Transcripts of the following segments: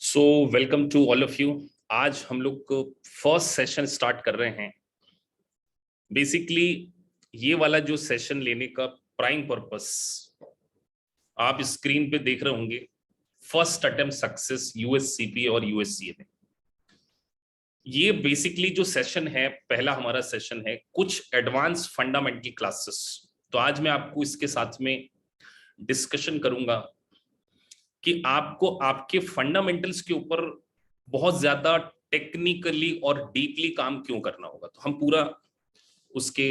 So welcome to all of you. आज हम लोग फर्स्ट सेशन स्टार्ट कर रहे हैं। बेसिकली ये वाला जो सेशन लेने का प्राइम पर्पस आप स्क्रीन पे देख रहे होंगे, फर्स्ट अटेम्प्ट सक्सेस यूएससीपी और यूएससीए में। ये बेसिकली जो सेशन है, पहला हमारा सेशन है कुछ एडवांस फंडामेंटल क्लासेस। तो आज मैं आपको इसके साथ में डिस्कशन करूंगा कि आपको आपके फंडामेंटल्स के ऊपर बहुत ज्यादा टेक्निकली और डीपली काम क्यों करना होगा। तो हम पूरा उसके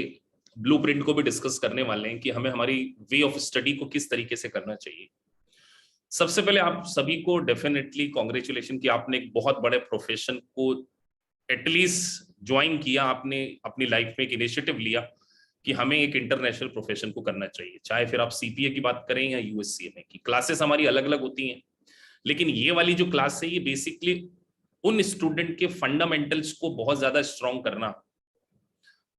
ब्लूप्रिंट को भी डिस्कस करने वाले हैं कि हमें हमारी वे ऑफ स्टडी को किस तरीके से करना चाहिए। सबसे पहले आप सभी को डेफिनेटली कॉन्ग्रेचुलेशन कि आपने एक बहुत बड़े प्रोफेशन को एटलीस्ट ज्वाइन किया। आपने अपनी लाइफ में एक इनिशिएटिव लिया कि हमें एक इंटरनेशनल प्रोफेशन को करना चाहिए, चाहे फिर आप सीपीए की बात करें या यूएससीए की। क्लासेस हमारी अलग अलग होती हैं, लेकिन ये वाली जो क्लास है ये बेसिकली उन स्टूडेंट के फंडामेंटल्स को बहुत ज्यादा स्ट्रॉन्ग करना,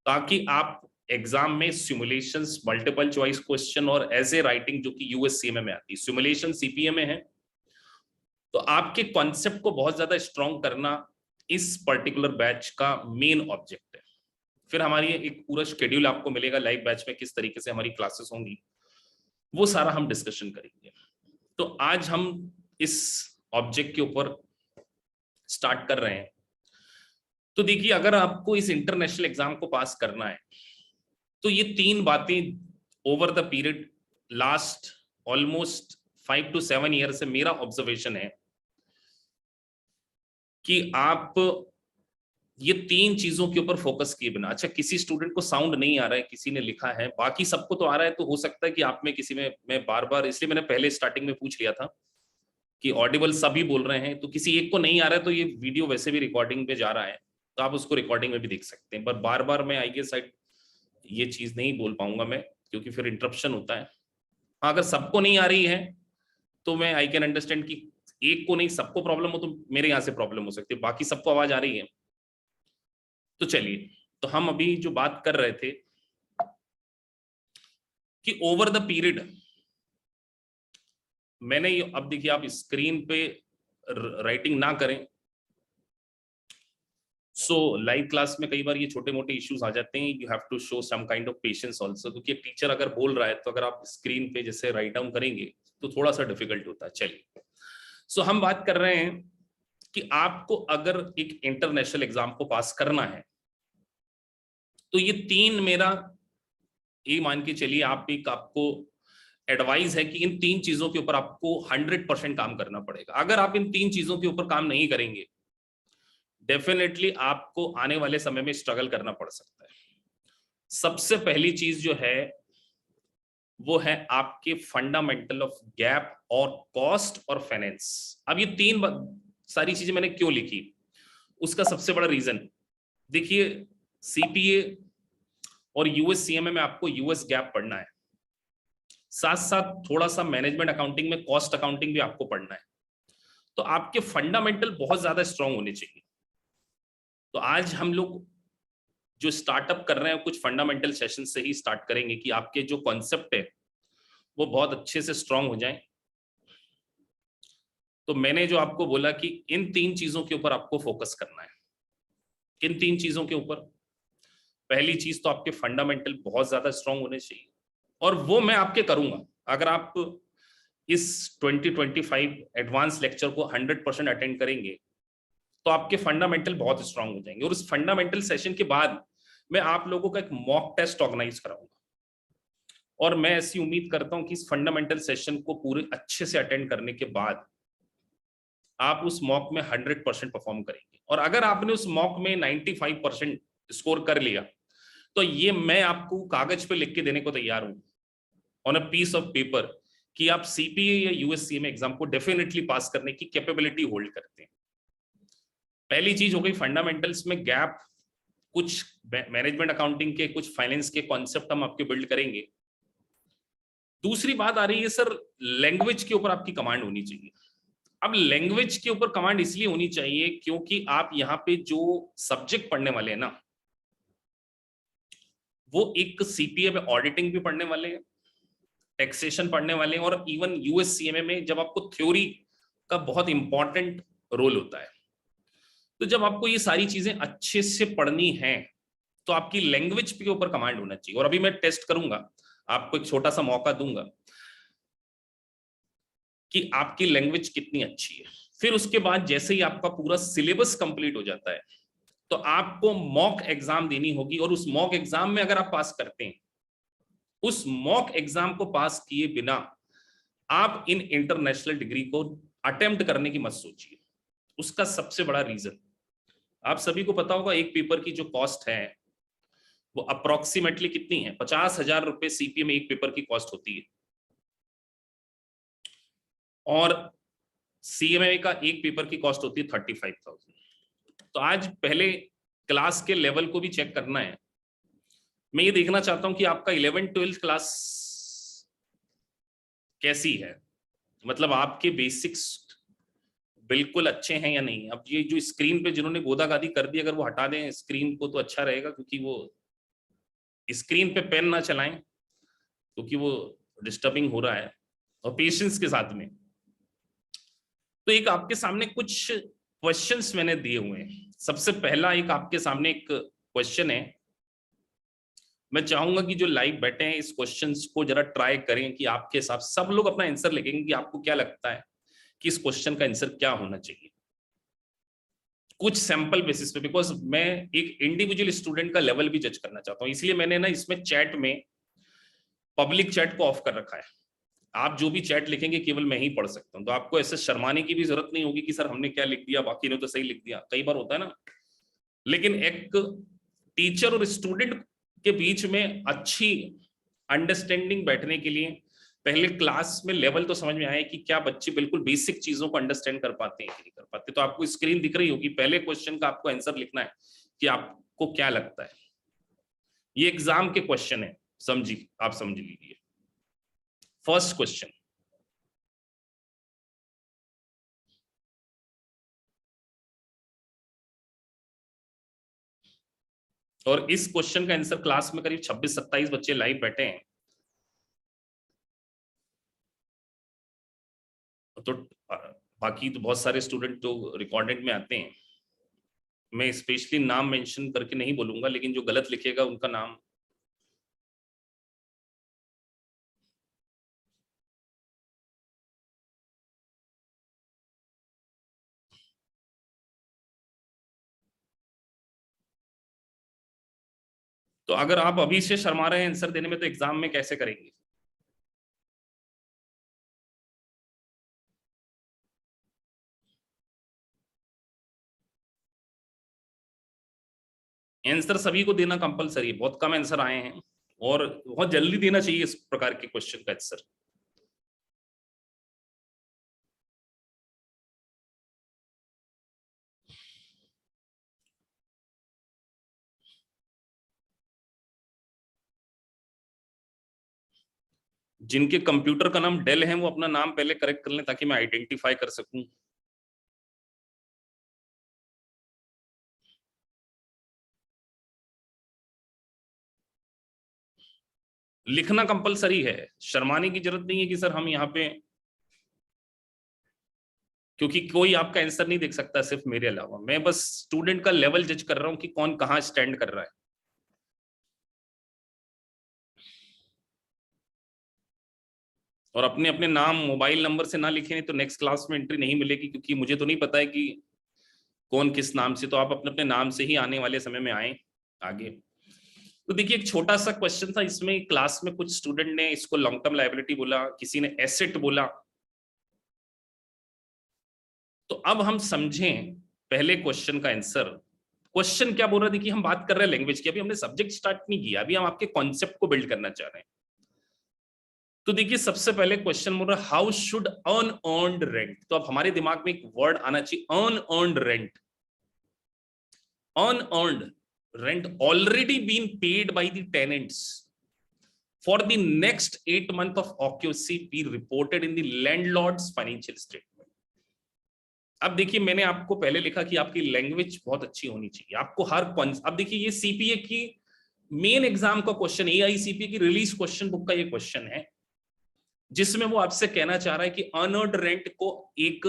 ताकि आप एग्जाम में सिमुलेशंस, मल्टीपल चॉइस क्वेश्चन और ऐसे राइटिंग जो कि यूएससीए में आती है, सिमुलेशन सीपीए में है, तो आपके कॉन्सेप्ट को बहुत ज्यादा स्ट्रॉन्ग करना इस पर्टिकुलर बैच का मेन ऑब्जेक्ट है। फिर हमारी एक पूरा शेड्यूल आपको मिलेगा लाइव बैच में, किस तरीके से हमारी क्लासेस होंगी वो सारा हम डिस्कशन करेंगे। तो आज हम इस ऑब्जेक्ट के ऊपर स्टार्ट कर रहे हैं। तो देखिए, अगर आपको इस इंटरनेशनल एग्जाम को पास करना है तो ये तीन बातें over the period last almost 5 to 7 year से मेरा ऑब्जर्वेशन है कि आप ये तीन चीजों के ऊपर फोकस किए बिना, अच्छा किसी स्टूडेंट को साउंड नहीं आ रहा है, किसी ने लिखा है, बाकी सबको तो आ रहा है, तो हो सकता है कि आप में किसी में, मैं बार बार इसलिए मैंने पहले स्टार्टिंग में पूछ लिया था कि ऑडिबल सभी बोल रहे हैं, तो किसी एक को नहीं आ रहा है तो ये वीडियो वैसे भी रिकॉर्डिंग पे जा रहा है, तो आप उसको रिकॉर्डिंग में भी देख सकते हैं। पर बार बार मैं आई गेस ये चीज नहीं बोल पाऊंगा मैं, क्योंकि फिर इंटरप्शन होता है। हाँ, अगर सबको नहीं आ रही है तो मैं आई कैन अंडरस्टैंड कि एक को नहीं सबको प्रॉब्लम हो, तो मेरे यहाँ से प्रॉब्लम हो सकती है, बाकी सबको आवाज आ रही है। तो चलिए, तो हम अभी जो बात कर रहे थे कि ओवर द पीरियड, मैंने ये, अब देखिए आप स्क्रीन पे राइटिंग ना करें। सो लाइव क्लास में कई बार ये छोटे मोटे इश्यूज आ जाते हैं, you have to show some kind of patience also, क्योंकि टीचर अगर बोल रहा है तो अगर आप स्क्रीन पे जैसे राइट डाउन करेंगे तो थोड़ा सा डिफिकल्ट होता है। चलिए, सो हम बात कर रहे हैं कि आपको अगर एक इंटरनेशनल एग्जाम को पास करना है तो ये तीन, मेरा ये मान के चलिए आप एक, आपको एडवाइस है कि इन तीन चीजों के ऊपर आपको 100% काम करना पड़ेगा। अगर आप इन तीन चीजों के ऊपर काम नहीं करेंगे, डेफिनेटली आपको आने वाले समय में स्ट्रगल करना पड़ सकता है। सबसे पहली चीज जो है वो है आपके फंडामेंटल ऑफ गैप और कॉस्ट और फाइनेंस। अब ये तीन सारी चीजें मैंने क्यों लिखी, उसका सबसे बड़ा रीजन देखिए, सीपीए और यूएससीएमए में आपको यूएस गैप पढ़ना है, साथ साथ थोड़ा सा मैनेजमेंट अकाउंटिंग में कॉस्ट अकाउंटिंग भी आपको पढ़ना है। तो आपके फंडामेंटल बहुत ज्यादा स्ट्रांग होने चाहिए। तो आज हम लोग जो स्टार्टअप कर रहे हैं कुछ फंडामेंटल सेशन से ही स्टार्ट करेंगे कि आपके जो कॉन्सेप्ट है वो बहुत अच्छे से स्ट्रांग हो जाए। तो मैंने जो आपको बोला कि इन तीन चीजों के ऊपर आपको फोकस करना है। किन तीन चीजों के ऊपर? पहली चीज तो आपके फंडामेंटल बहुत ज्यादा स्ट्रांग होने चाहिए, और वो मैं आपके करूंगा। अगर आप इस 2025 एडवांस लेक्चर को 100% अटेंड करेंगे तो आपके फंडामेंटल बहुत स्ट्रांग हो जाएंगे। और उस फंडामेंटल सेशन के बाद मैं आप लोगों का एक मॉक टेस्ट ऑर्गेनाइज कराऊंगा, और मैं ऐसी उम्मीद करता हूं कि इस फंडामेंटल सेशन को पूरे अच्छे से अटेंड करने के बाद आप उस मॉक में 100% परफॉर्म करेंगे। और अगर आपने उस मॉक में 95% स्कोर कर लिया तो ये मैं आपको कागज पे लिख के देने को तैयार हूं, on a piece of paper, कि आप सीपीए या यूएससीएमए एग्जाम को डेफिनेटली पास करने की कैपेबिलिटी होल्ड करते हैं। पहली चीज हो गई फंडामेंटल्स में गैप, कुछ मैनेजमेंट अकाउंटिंग के, कुछ फाइनेंस के कॉन्सेप्ट हम आपके बिल्ड करेंगे। दूसरी बात आ रही है सर, लैंग्वेज के ऊपर आपकी कमांड होनी चाहिए। अब लैंग्वेज के ऊपर कमांड इसलिए होनी चाहिए क्योंकि आप यहाँ पे जो सब्जेक्ट पढ़ने वाले हैं ना, वो एक सीपीए में ऑडिटिंग भी पढ़ने वाले हैं, टैक्सेशन पढ़ने वाले हैं, और इवन यूएससीएमए में जब आपको थ्योरी का बहुत इंपॉर्टेंट रोल होता है। तो जब आपको ये सारी चीजें अच्छे से पढ़नी है तो आपकी लैंग्वेज के ऊपर कमांड होना चाहिए। और अभी मैं टेस्ट करूंगा, आपको एक छोटा सा मौका दूंगा कि आपकी लैंग्वेज कितनी अच्छी है। फिर उसके बाद जैसे ही आपका पूरा सिलेबस कंप्लीट हो जाता है तो आपको मॉक एग्जाम देनी होगी, और उस मॉक एग्जाम में अगर आप पास करते हैं, उस मॉक एग्जाम को पास किए बिना आप इन इंटरनेशनल डिग्री को अटेम्प्ट करने की मत सोचिए। उसका सबसे बड़ा रीजन, आप सभी को पता होगा, एक पेपर की जो कॉस्ट है वो अप्रोक्सीमेटली कितनी है? 50,000 रुपए सीपीए में एक पेपर की कॉस्ट होती है। और सीएमए का एक पेपर की कॉस्ट होती है 35,000। तो आज पहले क्लास के लेवल को भी चेक करना है। मैं ये देखना चाहता हूं कि आपका 11th-12th क्लास कैसी है, मतलब आपके बेसिक्स बिल्कुल अच्छे हैं या नहीं। अब ये जो स्क्रीन पे जिन्होंने गोदागादी कर दी, अगर वो हटा दें स्क्रीन को तो अच्छा रहेगा, क्योंकि वो स्क्रीन पे पेन ना चलाएं, क्योंकि वो डिस्टर्बिंग हो रहा है, और पेशेंस के साथ में। तो एक आपके सामने कुछ क्वेश्चंस मैंने दिए हुए हैं। सबसे पहला एक आपके सामने एक क्वेश्चन है। मैं चाहूंगा कि जो लाइव बैठे हैं इस क्वेश्चंस को जरा ट्राई करें कि आपके हिसाब सब लोग अपना आंसर लिखेंगे कि आपको क्या लगता है कि इस क्वेश्चन का आंसर क्या होना चाहिए, कुछ सैंपल बेसिस पे। बिकॉज मैं एक इंडिविजुअल स्टूडेंट का लेवल भी जज करना चाहता हूं, इसलिए मैंने ना इसमें चैट में पब्लिक चैट को ऑफ कर रखा है। आप जो भी चैट लिखेंगे केवल मैं ही पढ़ सकता हूं, तो आपको ऐसे शर्माने की भी जरूरत नहीं होगी कि सर हमने क्या लिख दिया, बाकी ने तो सही लिख दिया, कई बार होता है ना। लेकिन एक टीचर और स्टूडेंट के बीच में अच्छी अंडरस्टैंडिंग बैठने के लिए पहले क्लास में लेवल तो समझ में आए कि क्या बच्चे बिल्कुल बेसिक चीजों को अंडरस्टैंड कर पाते हैं कि नहीं कर पाते। तो आपको स्क्रीन दिख रही होगी, पहले क्वेश्चन का आपको आंसर लिखना है कि आपको क्या लगता है। ये एग्जाम के क्वेश्चन है, आप समझ लीजिए। फर्स्ट क्वेश्चन, और इस क्वेश्चन का आंसर क्लास में करीब 26-27 बच्चे लाइव बैठे हैं। तो बाकी तो बहुत सारे स्टूडेंट तो रिकॉर्डेड में आते हैं। मैं स्पेशली नाम मेंशन करके नहीं बोलूंगा, लेकिन जो गलत लिखेगा उनका नाम तो अगर आप अभी से शर्मा रहे हैं आंसर देने में तो एग्जाम में कैसे करेंगे? आंसर सभी को देना कंपलसरी है, बहुत कम आंसर आए हैं और बहुत जल्दी देना चाहिए इस प्रकार के क्वेश्चन का आंसर। जिनके कंप्यूटर का नाम डेल है वो अपना नाम पहले करेक्ट कर लें ताकि मैं आइडेंटिफाई कर सकूं। लिखना कंपलसरी है, शर्माने की जरूरत नहीं है कि सर हम यहाँ पे, क्योंकि कोई आपका आंसर नहीं देख सकता सिर्फ मेरे अलावा। मैं बस स्टूडेंट का लेवल जज कर रहा हूं कि कौन कहां स्टैंड कर रहा है। और अपने अपने नाम मोबाइल नंबर से ना लिखे नहीं तो नेक्स्ट क्लास में एंट्री नहीं मिलेगी, क्योंकि मुझे तो नहीं पता है कि कौन किस नाम से। तो आप अपने अपने नाम से ही आने वाले समय में आए आगे। तो देखिए एक छोटा सा क्वेश्चन था इसमें, क्लास में कुछ स्टूडेंट ने इसको लॉन्ग टर्म लायबिलिटी बोला, किसी ने एसेट बोला। तो अब हम समझें पहले क्वेश्चन का आंसर। क्वेश्चन क्या बोल रहा है? देखिए हम बात कर रहे हैं लैंग्वेज की, अभी हमने सब्जेक्ट स्टार्ट नहीं किया, अभी हम आपके कॉन्सेप्ट को बिल्ड करना चाह रहे हैं। तो देखिए सबसे पहले क्वेश्चन बोल रहा है how should earn earned rent. तो अब हमारे दिमाग में एक वर्ड आना चाहिए, earn earned rent. unearned rent already been paid by the tenants for the next 8 months of occupancy be reported in the landlord's financial statement। अब देखिए मैंने आपको पहले लिखा कि आपकी लैंग्वेज बहुत अच्छी होनी चाहिए, आपको हर अब देखिए ये सीपीए की मेन एग्जाम का क्वेश्चन, एआईसीपीए की रिलीज क्वेश्चन बुक का ये क्वेश्चन है, जिसमें वो आपसे कहना चाह रहा है कि अनअर्न्ड रेंट को एक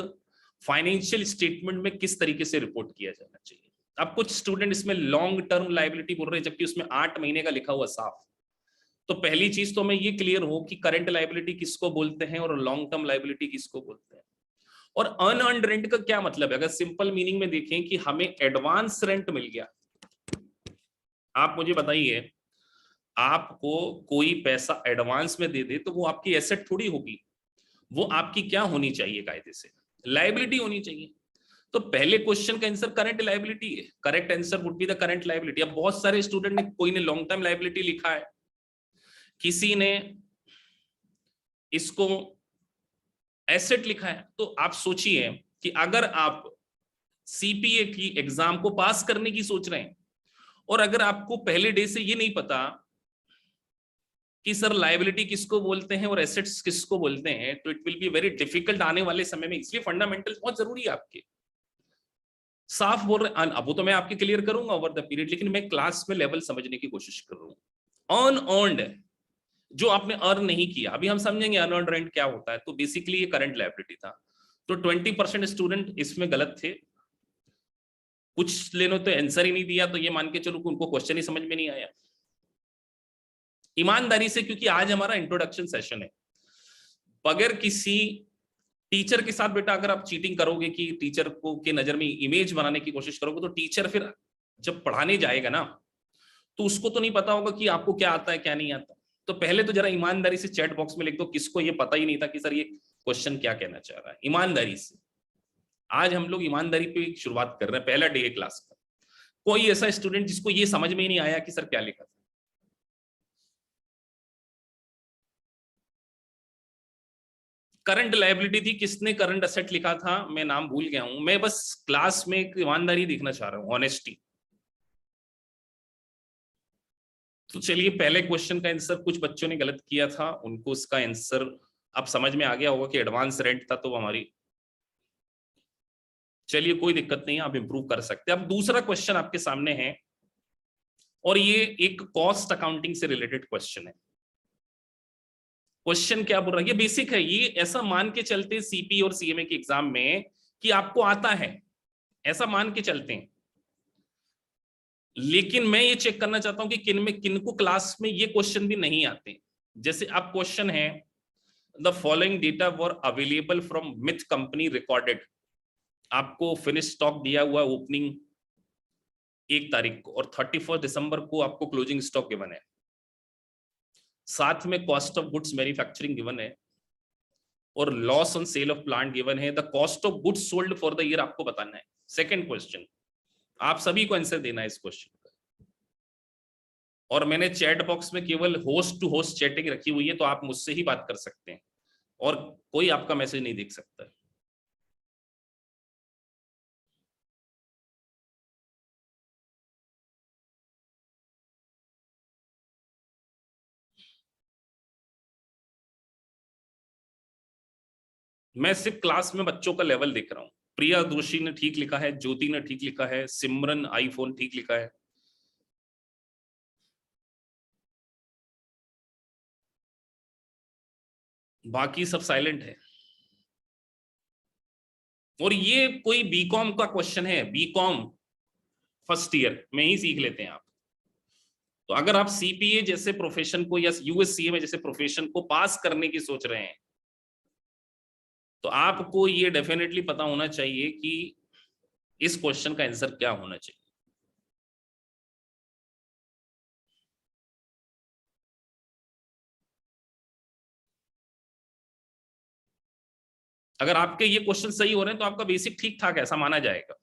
फाइनेंशियल स्टेटमेंट में किस तरीके से रिपोर्ट किया जाना चाहिए। अब कुछ स्टूडेंट इसमें लॉन्ग टर्म लायबिलिटी बोल रहे हैं, जबकि उसमें 8 महीने का लिखा हुआ साफ। तो पहली चीज तो मैं ये क्लियर हो कि करंट लायबिलिटी किसको बोलते हैं और लॉन्ग टर्म लायबिलिटी किसको बोलते हैं, और अनअर्न्ड रेंट का क्या मतलब है। अगर सिंपल मीनिंग में देखें कि हमें एडवांस रेंट मिल गया, आप मुझे बताइए, आपको कोई पैसा एडवांस में दे दे तो वो आपकी एसेट थोड़ी होगी, वो आपकी क्या होनी चाहिए, कायदे से लायबिलिटी होनी चाहिए। तो पहले क्वेश्चन का आंसर करंट लायबिलिटी है, correct answer would be the current liability. अब बहुत सारे स्टूडेंट ने, कोई ने लॉन्ग टर्म लायबिलिटी लिखा है, किसी ने इसको एसेट लिखा है। तो आप सोचिए कि अगर आप सीपीए की एग्जाम को पास करने की सोच रहे हैं और अगर आपको पहले डे से ये नहीं पता कि सर लायबिलिटी किसको बोलते हैं और एसेट्स किसको बोलते हैं, तो it will be very difficult आने वाले समय में। इसलिए फंडामेंटल्स बहुत जरूरी है आपके। साफ बोल रहे हैं, अब वो तो मैं आपके क्लियर करूंगा ओवर द पीरियड, लेकिन मैं क्लास में लेवल समझने की कोशिश कर रहा हूं। अनअर्न्ड, जो आपने अर्न नहीं किया, अभी हम समझेंगे अनअर्न्ड रेंट क्या होता है। तो बेसिकली ये करंट लायबिलिटी था। तो 20% स्टूडेंट इसमें गलत थे, कुछ लेनो तो आंसर ही नहीं दिया, तो ये मान के चलो उनको क्वेश्चन ही समझ में नहीं आया। ईमानदारी से, क्योंकि आज हमारा इंट्रोडक्शन सेशन है, बगैर किसी टीचर के साथ बेटा अगर आप चीटिंग करोगे कि टीचर को के नजर में इमेज बनाने की कोशिश करोगे, तो टीचर फिर जब पढ़ाने जाएगा ना, तो उसको तो नहीं पता होगा कि आपको क्या आता है क्या नहीं आता। तो पहले तो जरा ईमानदारी से चैट बॉक्स में लिख दो किसको ये पता ही नहीं था कि सर ये क्वेश्चन क्या कहना चाह रहा है। ईमानदारी से, आज हम लोग ईमानदारी पे शुरुआत कर रहे हैं, पहला डे है क्लास का। कोई ऐसा स्टूडेंट जिसको ये समझ में ही नहीं आया कि सर क्या लिखा था। करंट लायबिलिटी थी, किसने करंट असेट लिखा था मैं नाम भूल गया हूं। मैं बस क्लास में एक ईमानदारी देखना चाह रहा हूं, ऑनेस्टी। तो चलिए, पहले क्वेश्चन का आंसर कुछ बच्चों ने गलत किया था, उनको इसका आंसर अब समझ में आ गया होगा कि एडवांस रेंट था, तो हमारी, चलिए कोई दिक्कत नहीं है, आप इंप्रूव कर सकते हैं। अब दूसरा क्वेश्चन आपके सामने है, और ये एक कॉस्ट अकाउंटिंग से रिलेटेड क्वेश्चन है। क्वेश्चन क्या बोल रहा है, ये बेसिक है, ये ऐसा मान के चलते सीपी और सीएमए के एग्जाम में कि आपको आता है, ऐसा मान के चलते हैं। लेकिन मैं ये चेक करना चाहता हूं कि किन में किनको क्लास में ये क्वेश्चन भी नहीं आते। जैसे अब क्वेश्चन है, the following data were available from myth company recorded. आपको फिनिश स्टॉक दिया हुआ ओपनिंग 1 तारीख को, और 31 दिसंबर को आपको क्लोजिंग स्टॉक गिवन है, साथ में cost of goods manufacturing given है, और loss on sale of plant given है। The cost of goods sold for the year आपको बताना है। सेकंड क्वेश्चन, आप सभी को आंसर देना है इस क्वेश्चन का। और मैंने चैट बॉक्स में केवल होस्ट टू होस्ट चैटिंग रखी हुई है, तो आप मुझसे ही बात कर सकते हैं और कोई आपका मैसेज नहीं देख सकता। मैं सिर्फ क्लास में बच्चों का लेवल देख रहा हूं। प्रिया दोषी ने ठीक लिखा है, ज्योति ने ठीक लिखा है, सिमरन आईफोन ठीक लिखा है, बाकी सब साइलेंट है। और ये कोई बीकॉम का क्वेश्चन है, बीकॉम फर्स्ट ईयर में ही सीख लेते हैं आप। तो अगर आप सीपीए जैसे प्रोफेशन को या यूएससीए में जैसे प्रोफेशन को पास करने की सोच रहे हैं, तो आपको ये डेफिनेटली पता होना चाहिए कि इस क्वेश्चन का आंसर क्या होना चाहिए। अगर आपके ये क्वेश्चन सही हो रहे हैं तो आपका बेसिक ठीक ठाक ऐसा माना जाएगा।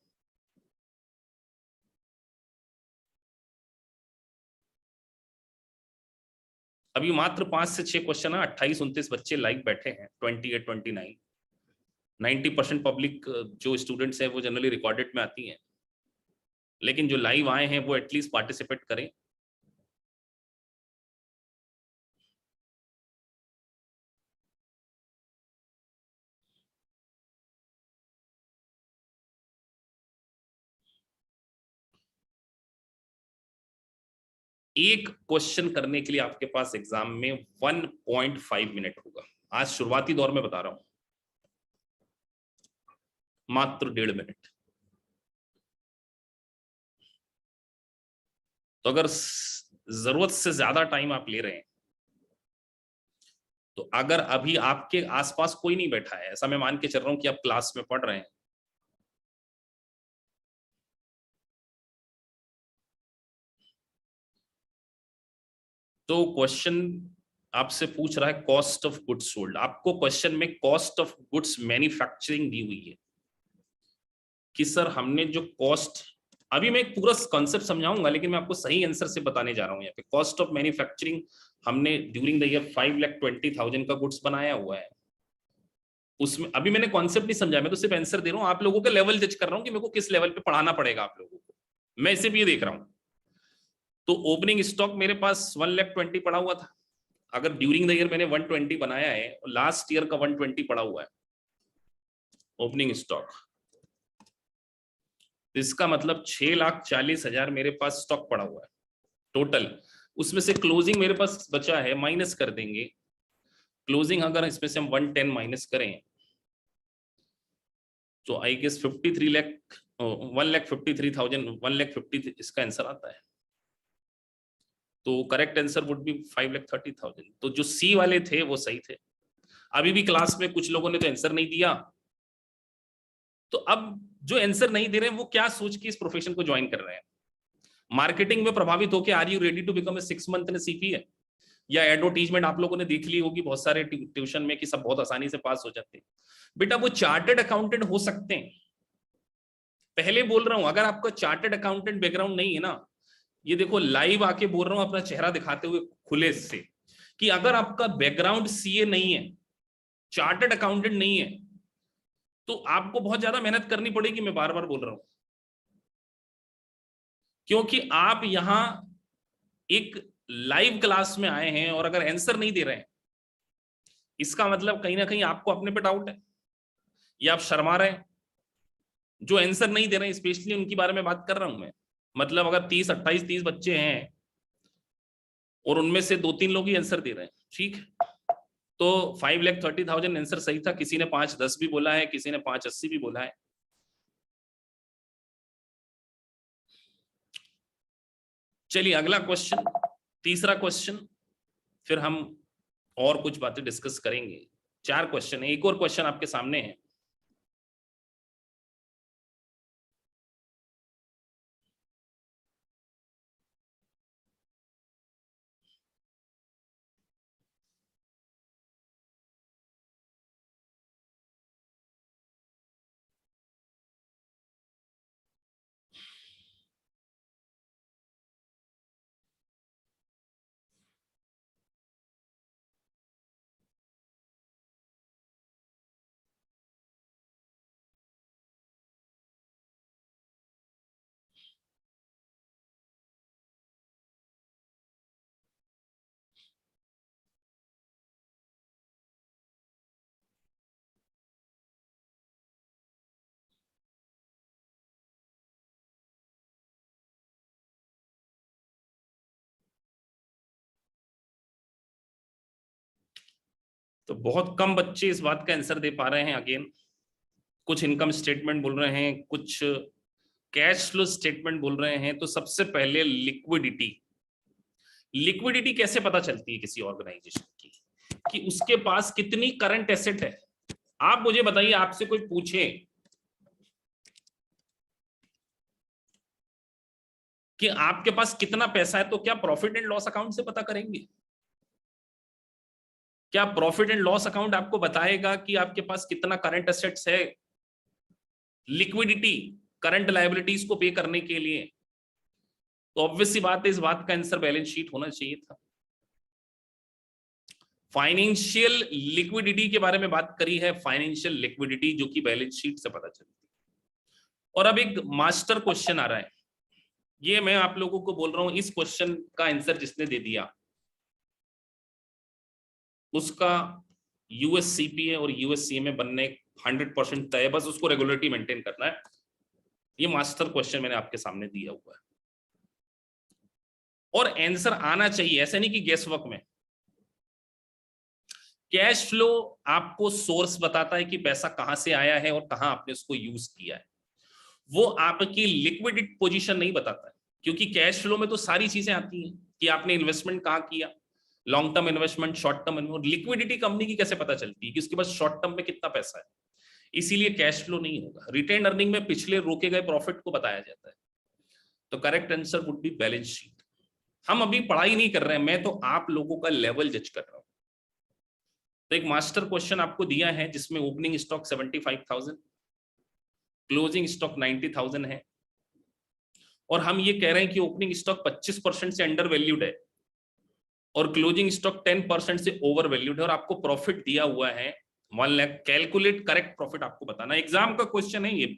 अभी मात्र 5 से 6 क्वेश्चन है, 28-29 बच्चे लाइव बैठे हैं, 28-29। 90% पब्लिक जो स्टूडेंट्स हैं वो जनरली रिकॉर्डेड में आती हैं, लेकिन जो लाइव आए हैं वो एटलीस्ट पार्टिसिपेट करें। एक क्वेश्चन करने के लिए आपके पास एग्जाम में 1.5 मिनट होगा। आज शुरुआती दौर में बता रहा हूं। मात्र 1.5 मिनट। तो अगर जरूरत से ज्यादा टाइम आप ले रहे हैं, तो अगर अभी आपके आसपास कोई नहीं बैठा है, ऐसा मैं मान के चल रहा हूं कि आप क्लास में पढ़ रहे हैं, तो क्वेश्चन आपसे पूछ रहा है कॉस्ट ऑफ गुड्स सोल्ड। आपको क्वेश्चन में कॉस्ट ऑफ गुड्स मैन्युफैक्चरिंग दी हुई है कि सर हमने जो कॉस्ट, अभी मैं एक पूरा कॉन्सेप्ट समझाऊंगा, लेकिन मैं आपको सही आंसर से बताने जा रहा हूं। यहाँ पे कॉस्ट ऑफ मैन्युफैक्चरिंग हमने ड्यूरिंग द ईयर 5,20,000 का गुड्स बनाया हुआ है। उसमें अभी मैंने कॉन्सेप्ट नहीं समझा, मैं तो सिर्फ आंसर दे रहा हूं, आप लोगों का लेवल जज कर रहा हूं कि मेरे को किस लेवल पे पढ़ाना पड़ेगा आप लोगों को, मैं इसे भी ये देख रहा हूं। तो ओपनिंग स्टॉक मेरे पास 1,20,000 पड़ा हुआ था। अगर ड्यूरिंग द ईयर मैंने 120 बनाया है और लास्ट ईयर का 120 पड़ा हुआ है ओपनिंग स्टॉक, इसका मतलब 6,40,000 मेरे पास स्टॉक पड़ा हुआ है टोटल। उसमें से क्लोजिंग मेरे पास बचा है, माइनस कर देंगे क्लोजिंग। अगर इसमें से हम 110 माइनस करें तो आई गेस 53 लाख, 1,53,000, 1,50,000 इसका आंसर आता है। तो करेक्ट आंसर वुड बी 5,30,000। तो जो सी वाले थे वो सही थे। अभी भी क्लास में कुछ लोगों ने तो आंसर नहीं दिया, तो अब जो आंसर नहीं दे रहे हैं वो क्या सोच के इस प्रोफेशन को ज्वाइन कर रहे हैं? मार्केटिंग में प्रभावित होकर are you ready to become a 6 month in CPA? या एडवर्टीजमेंट आप लोगों ने देख ली होगी बहुत सारे ट्यूशन में कि सब बहुत आसानी से पास हो जाते हैं। बेटा वो चार्टर्ड अकाउंटेंट हो सकते हैं, पहले बोल रहा हूं। अगर आपका चार्टर्ड अकाउंटेंट बैकग्राउंड नहीं है ना, ये देखो लाइव आके बोल रहा हूं अपना चेहरा दिखाते हुए खुले से, कि अगर आपका बैकग्राउंड सीए नहीं है, चार्टर्ड अकाउंटेंट नहीं है, तो आपको बहुत ज्यादा मेहनत करनी पड़ेगी। मैं बार बार बोल रहा हूं, क्योंकि आप यहां एक लाइव क्लास में आए हैं और अगर आंसर नहीं दे रहे हैं, इसका मतलब कहीं ना कहीं आपको अपने पे डाउट है या आप शर्मा रहे हैं। जो आंसर नहीं दे रहे हैं स्पेशली उनकी बारे में बात कर रहा हूं मैं। मतलब अगर 30 बच्चे हैं और उनमें से 2-3 लोग ही आंसर दे रहे हैं, ठीक है, तो 5,30,000 आंसर सही था। किसी ने 5,10 भी बोला है, किसी ने 5,80 भी बोला है। चलिए अगला क्वेश्चन, तीसरा क्वेश्चन, फिर हम और कुछ बातें डिस्कस करेंगे। 4 क्वेश्चन है, एक और क्वेश्चन आपके सामने है। तो बहुत कम बच्चे इस बात का आंसर दे पा रहे हैं। अगेन कुछ इनकम स्टेटमेंट बोल रहे हैं, कुछ कैश फ्लो स्टेटमेंट बोल रहे हैं। तो सबसे पहले लिक्विडिटी, लिक्विडिटी कैसे पता चलती है किसी ऑर्गेनाइजेशन की, कि उसके पास कितनी करंट एसेट है? आप मुझे बताइए, आपसे कोई पूछे कि आपके पास कितना पैसा है, तो क्या प्रॉफिट एंड लॉस अकाउंट से पता करेंगे? क्या प्रॉफिट एंड लॉस अकाउंट आपको बताएगा कि आपके पास कितना करंट एसेट्स है? लिक्विडिटी करंट लायबिलिटीज को पे करने के लिए, तो ऑब्वियस सी बात है इस बात का आंसर बैलेंस शीट होना चाहिए था। फाइनेंशियल लिक्विडिटी के बारे में बात करी है, फाइनेंशियल लिक्विडिटी जो कि बैलेंस शीट से पता चलती है। और अब एक मास्टर क्वेश्चन आ रहा है, ये मैं आप लोगों को बोल रहा हूं, इस क्वेश्चन का आंसर जिसने दे दिया उसका यूएससीपीए और यूएससीएमए बनने 100% तय है, बस उसको रेगुलरिटी मेंटेन करना है। ये मास्टर क्वेश्चन मैंने आपके सामने दिया हुआ है और आंसर आना चाहिए, ऐसे नहीं कि गेस वर्क में कैश फ्लो आपको सोर्स बताता है कि पैसा कहां से आया है और कहां आपने उसको यूज किया है, वो आपकी लिक्विडिटी पोजीशन नहीं बताता है, क्योंकि कैश फ्लो में तो सारी चीजें आती हैं कि आपने इन्वेस्टमेंट कहां किया, long term investment, short term investment. Liquidity company की कैसे पता चलती है कि उसके पास शॉर्ट टर्म में कितना पैसा है, इसीलिए कैश फ्लो नहीं होगा। रिटेन अर्निंग में पिछले रोके गए प्रॉफिट को बताया जाता है। तो correct answer would be balance sheet. हम अभी पढ़ाई नहीं कर रहे हैं, मैं तो आप लोगों का लेवल जज कर रहा हूं। तो एक मास्टर क्वेश्चन आपको दिया है जिसमें ओपनिंग स्टॉक 75,000, क्लोजिंग स्टॉक 90,000 है, और हम ये कह रहे हैं कि ओपनिंग स्टॉक 25% से अंडर वैल्यूड है और क्लोजिंग स्टॉक 10% से ओवर वैल्यूड है, और आपको प्रॉफिट दिया हुआ है 1 लाख। कैलकुलेट करेक्ट प्रॉफिट आपको बताना, एग्जाम का क्वेश्चन है ये।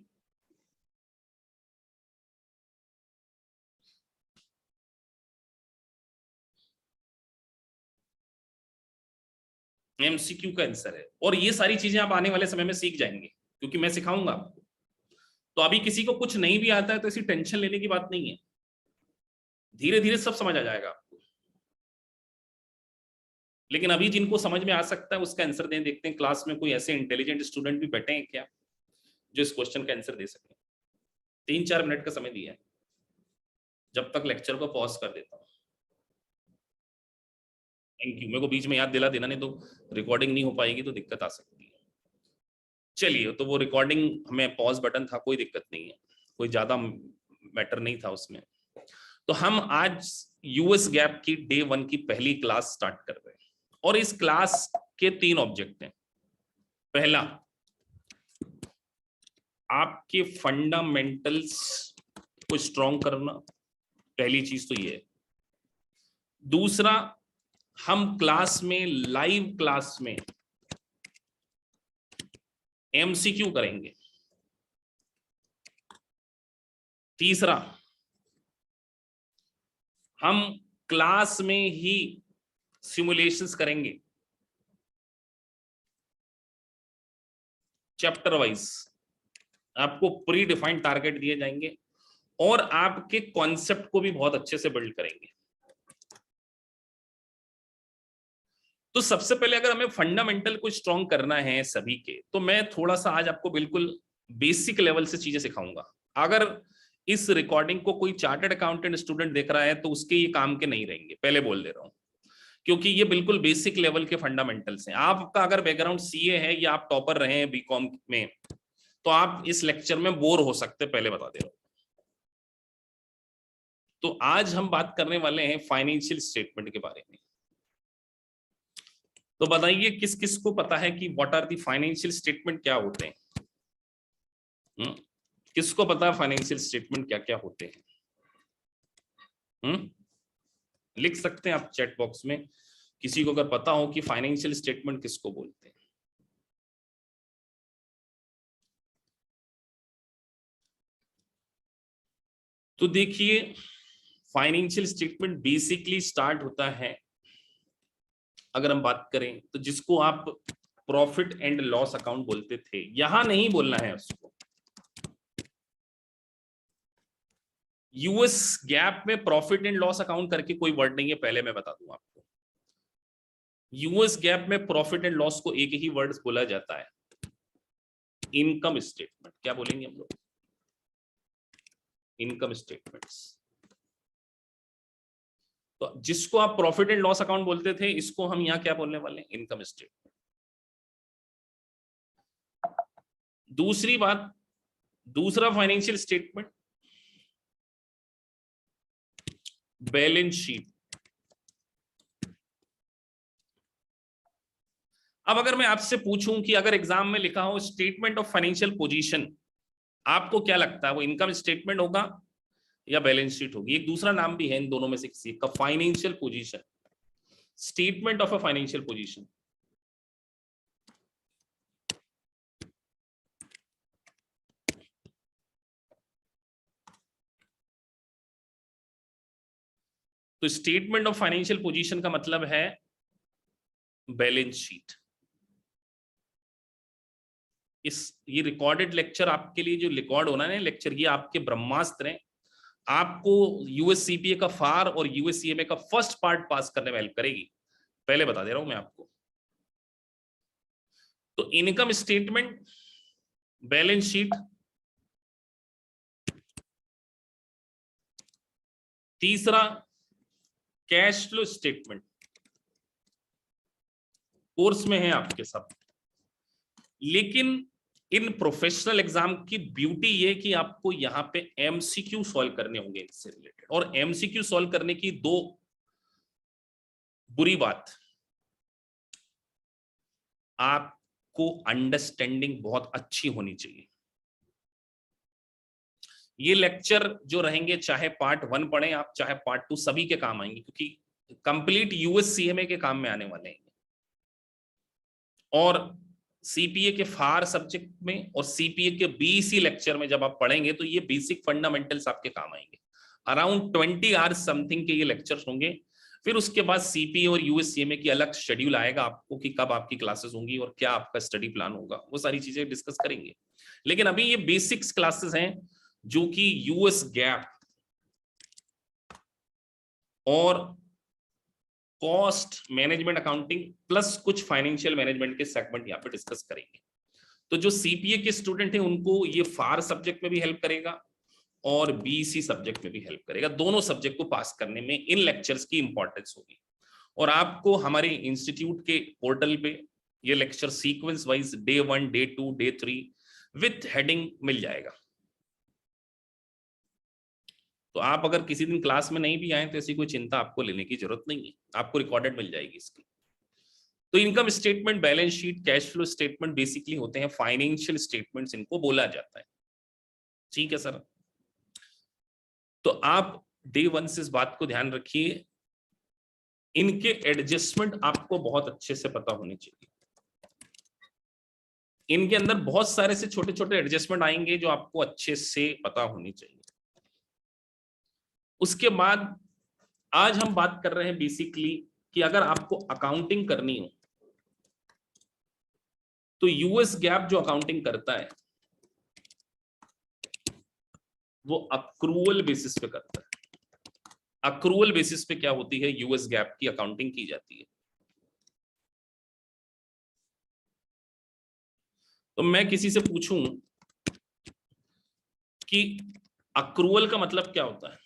एमसीक्यू का आंसर है, और ये सारी चीजें आप आने वाले समय में सीख जाएंगे क्योंकि मैं सिखाऊंगा आपको। तो अभी किसी को कुछ नहीं भी आता है तो ऐसी टेंशन लेने की बात नहीं है, धीरे धीरे सब समझ आ जाएगा आपको। लेकिन अभी जिनको समझ में आ सकता है उसका आंसर दें, देखते हैं क्लास में कोई ऐसे इंटेलिजेंट स्टूडेंट भी बैठे हैं क्या जो इस क्वेश्चन का आंसर दे सके। 3-4 मिनट का समय दिया है, जब तक लेक्चर को पॉज कर देता हूँ। थैंक यू, मेरे को बीच में याद दिला देना, नहीं तो रिकॉर्डिंग नहीं हो पाएगी तो दिक्कत आ सकती है। चलिए, तो वो रिकॉर्डिंग हमें पॉज बटन था, कोई दिक्कत नहीं है, कोई ज्यादा मैटर नहीं था उसमें। तो हम आज यूएस गैप की डे 1 की पहली क्लास स्टार्ट कर रहे हैं, और इस क्लास के 3 ऑब्जेक्ट हैं। पहला, आपके फंडामेंटल्स को स्ट्रॉन्ग करना, पहली चीज तो ये है। दूसरा, हम क्लास में, लाइव क्लास में एमसीक्यू करेंगे। तीसरा, हम क्लास में ही सिमुलेशंस करेंगे चैप्टर वाइज, आपको प्री डिफाइंड टारगेट दिए जाएंगे और आपके कॉन्सेप्ट को भी बहुत अच्छे से बिल्ड करेंगे। तो सबसे पहले अगर हमें फंडामेंटल को स्ट्रॉन्ग करना है सभी के, तो मैं थोड़ा सा आज आपको बिल्कुल बेसिक लेवल से चीजें सिखाऊंगा। अगर इस रिकॉर्डिंग को कोई चार्टर्ड अकाउंटेंट स्टूडेंट देख रहा है तो उसके ये काम के नहीं रहेंगे, पहले बोल दे रहा हूं, क्योंकि ये बिल्कुल बेसिक लेवल के फंडामेंटल्स हैं। आपका अगर बैकग्राउंड सीए है या आप टॉपर रहे हैं बीकॉम में, तो आप इस लेक्चर में बोर हो सकते, पहले बता दे रहा हूं। तो आज हम बात करने वाले हैं फाइनेंशियल स्टेटमेंट के बारे में। तो बताइए किस किस को पता है कि what are the financial statement क्या होते हैं? किसको पता है फाइनेंशियल स्टेटमेंट क्या क्या होते हैं? लिख सकते हैं आप चैट बॉक्स में, किसी को अगर पता हो कि फाइनेंशियल स्टेटमेंट किसको बोलते हैं। तो देखिए, फाइनेंशियल स्टेटमेंट बेसिकली स्टार्ट होता है, अगर हम बात करें तो जिसको आप प्रॉफिट एंड लॉस अकाउंट बोलते थे, यहां नहीं बोलना है उसको। यूएस गैप में प्रॉफिट एंड लॉस अकाउंट करके कोई वर्ड नहीं है, पहले मैं बता दूं आपको। यूएस गैप में प्रॉफिट एंड लॉस को एक ही वर्ड बोला जाता है, इनकम स्टेटमेंट। क्या बोलेंगे हम लोग? Income statements. तो जिसको आप प्रॉफिट एंड लॉस अकाउंट बोलते थे, इसको हम यहां क्या बोलने वाले हैं? Income statement. दूसरी बात, दूसरा फाइनेंशियल स्टेटमेंट बैलेंस शीट। अब अगर मैं आपसे पूछूं कि अगर एग्जाम में लिखा हो स्टेटमेंट ऑफ फाइनेंशियल पोजीशन, आपको क्या लगता है वो इनकम स्टेटमेंट होगा या बैलेंस शीट होगी? एक दूसरा नाम भी है इन दोनों में से किसी का, financial position, statement of a financial position. तो स्टेटमेंट ऑफ फाइनेंशियल पोजीशन का मतलब है बैलेंस शीट। ये रिकॉर्डेड लेक्चर आपके लिए जो रिकॉर्ड होना है लेक्चर, ये आपके ब्रह्मास्त्र हैं। आपको यूएससीपीए का फार और यूएससीएमए का फर्स्ट पार्ट पास करने में हेल्प करेगी, पहले बता दे रहा हूं मैं आपको। तो इनकम स्टेटमेंट, बैलेंस शीट, तीसरा कैश फ्लो स्टेटमेंट, कोर्स में है आपके सब। लेकिन इन प्रोफेशनल एग्जाम की ब्यूटी ये कि आपको यहां पे एमसीक्यू सॉल्व करने होंगे इससे रिलेटेड। और एमसीक्यू सॉल्व करने की दो बुरी बात, आपको अंडरस्टैंडिंग बहुत अच्छी होनी चाहिए। ये लेक्चर जो रहेंगे, चाहे पार्ट 1 पढ़ें आप, चाहे पार्ट 2, सभी के काम आएंगे, क्योंकि कंप्लीट यूएससीएमए के काम में आने वाले हैं। और सीपीए के फार सब्जेक्ट में और सीपीए के बीईसी लेक्चर में जब आप पढ़ेंगे तो ये बेसिक फंडामेंटल्स आपके काम आएंगे। अराउंड 20 आवर्स समथिंग के ये लेक्चर्स होंगे। फिर उसके बाद सीपीए और यूएससीएमए की अलग शेड्यूल आएगा आपको कि कब आपकी क्लासेस होंगी और क्या आपका स्टडी प्लान होगा, वो सारी चीजें डिस्कस करेंगे। लेकिन अभी ये बेसिक्स क्लासेस हैं जो कि यूएस गैप और कॉस्ट मैनेजमेंट अकाउंटिंग प्लस कुछ फाइनेंशियल मैनेजमेंट के सेगमेंट यहाँ पे डिस्कस करेंगे। तो जो सीपीए के स्टूडेंट हैं उनको ये फार सब्जेक्ट में भी हेल्प करेगा और बीसी सब्जेक्ट में भी हेल्प करेगा। दोनों सब्जेक्ट को पास करने में इन लेक्चर्स की इंपॉर्टेंस होगी। और आपको हमारे इंस्टीट्यूट के पोर्टल पे ये lecture sequence wise day 1, day 2, day 3 with heading मिल जाएगा। तो आप अगर किसी दिन क्लास में नहीं भी आए तो ऐसी कोई चिंता आपको लेने की जरूरत नहीं है, आपको रिकॉर्डेड मिल जाएगी इसकी। तो income statement, balance sheet, cash flow statement basically होते हैं फाइनेंशियल स्टेटमेंट्स, इनको बोला जाता है। ठीक है सर। तो आप डे 1 से इस बात को ध्यान रखिए, इनके एडजस्टमेंट आपको बहुत अच्छे से पता होने चाहिए। इनके अंदर बहुत सारे से छोटे छोटे एडजस्टमेंट आएंगे जो आपको अच्छे से पता होनी चाहिए। उसके बाद आज हम बात कर रहे हैं बेसिकली कि अगर आपको अकाउंटिंग करनी हो तो यूएस गैप जो अकाउंटिंग करता है वो अक्रूवल बेसिस पे करता है। अक्रूवल बेसिस पे क्या होती है, यूएस गैप की अकाउंटिंग की जाती है। तो मैं किसी से पूछूं कि अक्रूवल का मतलब क्या होता है,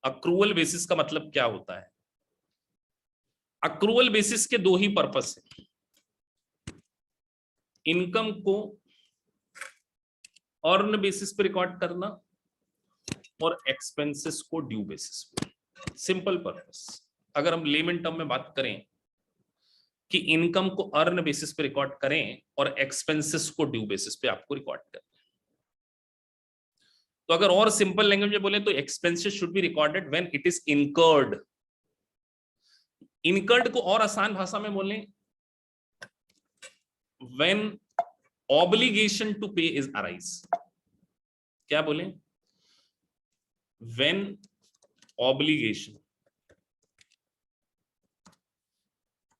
अक्रूवल बेसिस का मतलब क्या होता है? अक्रूवल बेसिस के दो ही पर्पस है, इनकम को अर्न बेसिस पे रिकॉर्ड करना और एक्सपेंसेस को ड्यू बेसिस पे। Simple purpose. अगर हम लेमन टर्म में बात करें कि इनकम को अर्न बेसिस पे रिकॉर्ड करें और एक्सपेंसेस को ड्यू बेसिस पे आपको रिकॉर्ड करना। तो अगर और सिंपल लैंग्वेज में बोले तो expenses should be recorded when it is incurred. Incurred को और आसान भाषा में बोले व्हेन ऑब्लिगेशन टू पे इज अराइज। क्या बोले? व्हेन ऑब्लिगेशन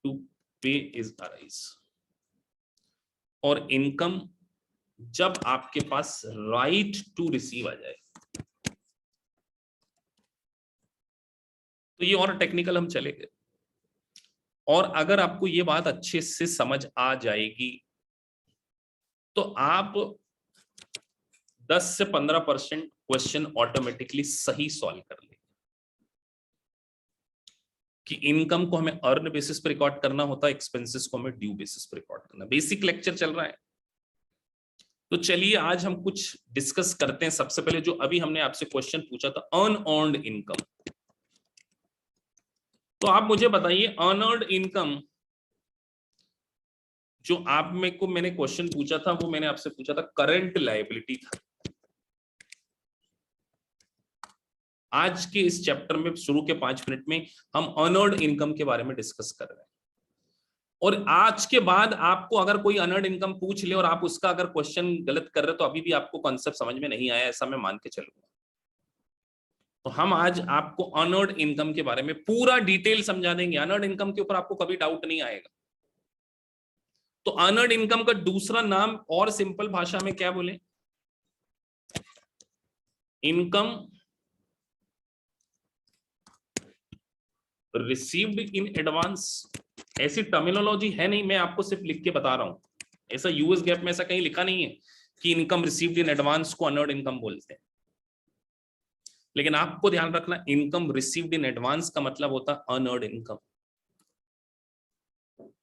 टू पे इज अराइज। और इनकम जब आपके पास राइट टू रिसीव आ जाए। तो ये और टेक्निकल हम चलेंगे। और अगर आपको ये बात अच्छे से समझ आ जाएगी तो आप 10 से 15% क्वेश्चन ऑटोमेटिकली सही सॉल्व कर लेंगे। कि इनकम को हमें अर्न बेसिस पर रिकॉर्ड करना होता है, एक्सपेंसेस को हमें ड्यू बेसिस पर रिकॉर्ड करना। बेसिक लेक्चर चल रहा है। तो चलिए आज हम कुछ डिस्कस करते हैं। सबसे पहले जो अभी हमने आपसे क्वेश्चन पूछा था, अनअर्न्ड इनकम। तो आप मुझे बताइए अनअर्न्ड इनकम जो आप में को मैंने क्वेश्चन पूछा था वो मैंने आपसे पूछा था करंट लायबिलिटी था। आज के इस चैप्टर में शुरू के 5 मिनट में हम अनअर्न्ड इनकम के बारे में डिस्कस कर रहे हैं। और आज के बाद आपको अगर कोई अनअर्न्ड इनकम पूछ ले और आप उसका अगर क्वेश्चन गलत कर रहे हो तो अभी भी आपको कॉन्सेप्ट समझ में नहीं आया, ऐसा मैं मान के चलूंगा। तो हम आज आपको अनअर्न्ड इनकम के बारे में पूरा डिटेल समझा देंगे। अनअर्न्ड इनकम के ऊपर आपको कभी डाउट नहीं आएगा। तो अनअर्न्ड इनकम का दूसरा नाम और सिंपल भाषा में क्या बोले? इनकम रिसीव्ड इन एडवांस ऐसी टर्मिनोलॉजी है नहीं, मैं आपको सिर्फ लिख के बता रहा हूं। ऐसा यूएस गैप में ऐसा कहीं लिखा नहीं है कि इनकम रिसीव्ड इन एडवांस को अनअर्न्ड इनकम बोलते हैं। लेकिन आपको ध्यान रखना, इनकम रिसीव्ड इन एडवांस का मतलब होता है अनअर्न्ड इनकम।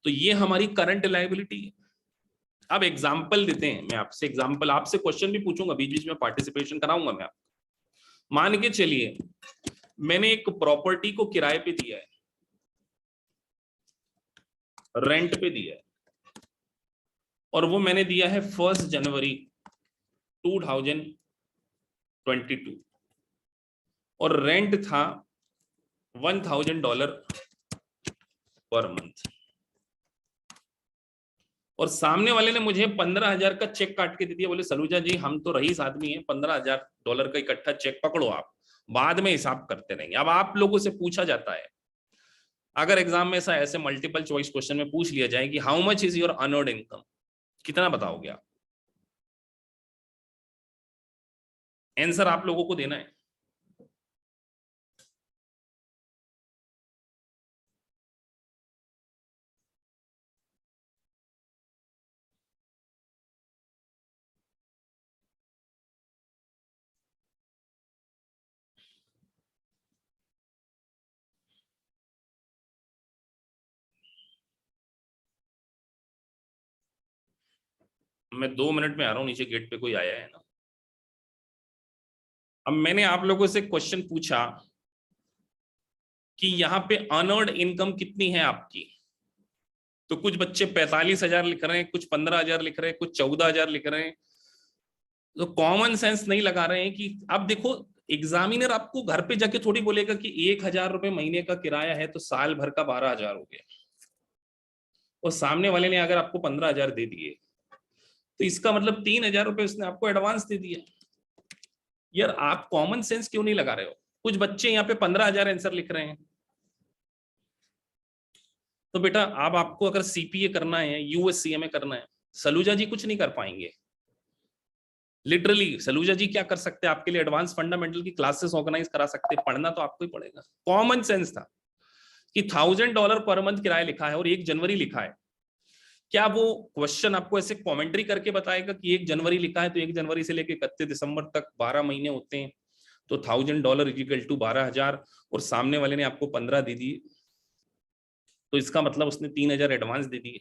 तो ये हमारी करंट लायबिलिटी है। अब एग्जाम्पल देते हैं, मैं आपसे एग्जाम्पल, आपसे क्वेश्चन भी पूछूंगा, बीच बीच में पार्टिसिपेशन कराऊंगा मैं आपको। मान के चलिए मैंने एक प्रॉपर्टी को किराए पे दिया है, रेंट पे दिया है, और वो मैंने दिया है 1 जनवरी 2022, और रेंट था $1000 पर मंथ, और सामने वाले ने मुझे 15,000 का चेक काट के दे दिया। बोले सलूजा जी हम तो रईस आदमी हैं, $15,000 का इकट्ठा चेक पकड़ो, आप बाद में हिसाब करते रहेंगे। अब आप लोगों से पूछा जाता है, अगर एग्जाम में ऐसा ऐसे मल्टीपल चॉइस क्वेश्चन में पूछ लिया जाए कि how much is your unearned income, कितना बताओगे आप? आंसर आप लोगों को देना है। मैं 2 मिनट में आ रहा हूं, नीचे गेट पे कोई आया है ना। अब मैंने आप लोगों से क्वेश्चन पूछा कि यहाँ पे अनअर्न्ड इनकम कितनी है आपकी, तो कुछ बच्चे 45,000 लिख रहे हैं, कुछ 15,000 लिख रहे हैं, कुछ 14,000 लिख रहे हैं। तो कॉमन सेंस नहीं लगा रहे हैं कि अब देखो, एग्जामिनर आपको घर पे जाके थोड़ी बोलेगा कि 1,000 रुपए महीने का किराया है तो साल भर का 12,000 हो गया, और सामने वाले ने अगर आपको 15,000 दे दिए तो इसका मतलब 3,000 रुपए उसने आपको एडवांस दे दिया। यार आप कॉमन सेंस क्यों नहीं लगा रहे हो? कुछ बच्चे यहाँ पे 15,000 आंसर लिख रहे हैं। तो बेटा अब आपको अगर सीपीए करना है, यूएससीएमए करना है, सलूजा जी कुछ नहीं कर पाएंगे। लिटरली सलूजा जी क्या कर सकते हैं आपके लिए? एडवांस फंडामेंटल की क्लासेस ऑर्गेनाइज करा सकते हैं, पढ़ना तो आपको ही पड़ेगा। कॉमन सेंस था कि $1,000 पर मंथ किराया लिखा है और 1 जनवरी लिखा है, क्या वो क्वेश्चन आपको ऐसे कमेंट्री करके बताएगा कि 1 जनवरी लिखा है तो 1 जनवरी से लेकर 31 दिसंबर तक 12 महीने होते हैं, तो $1,000 इक्वल टू 12,000, और सामने वाले ने आपको 15 दे दिए, तो इसका मतलब उसने 3,000 एडवांस दे दिए।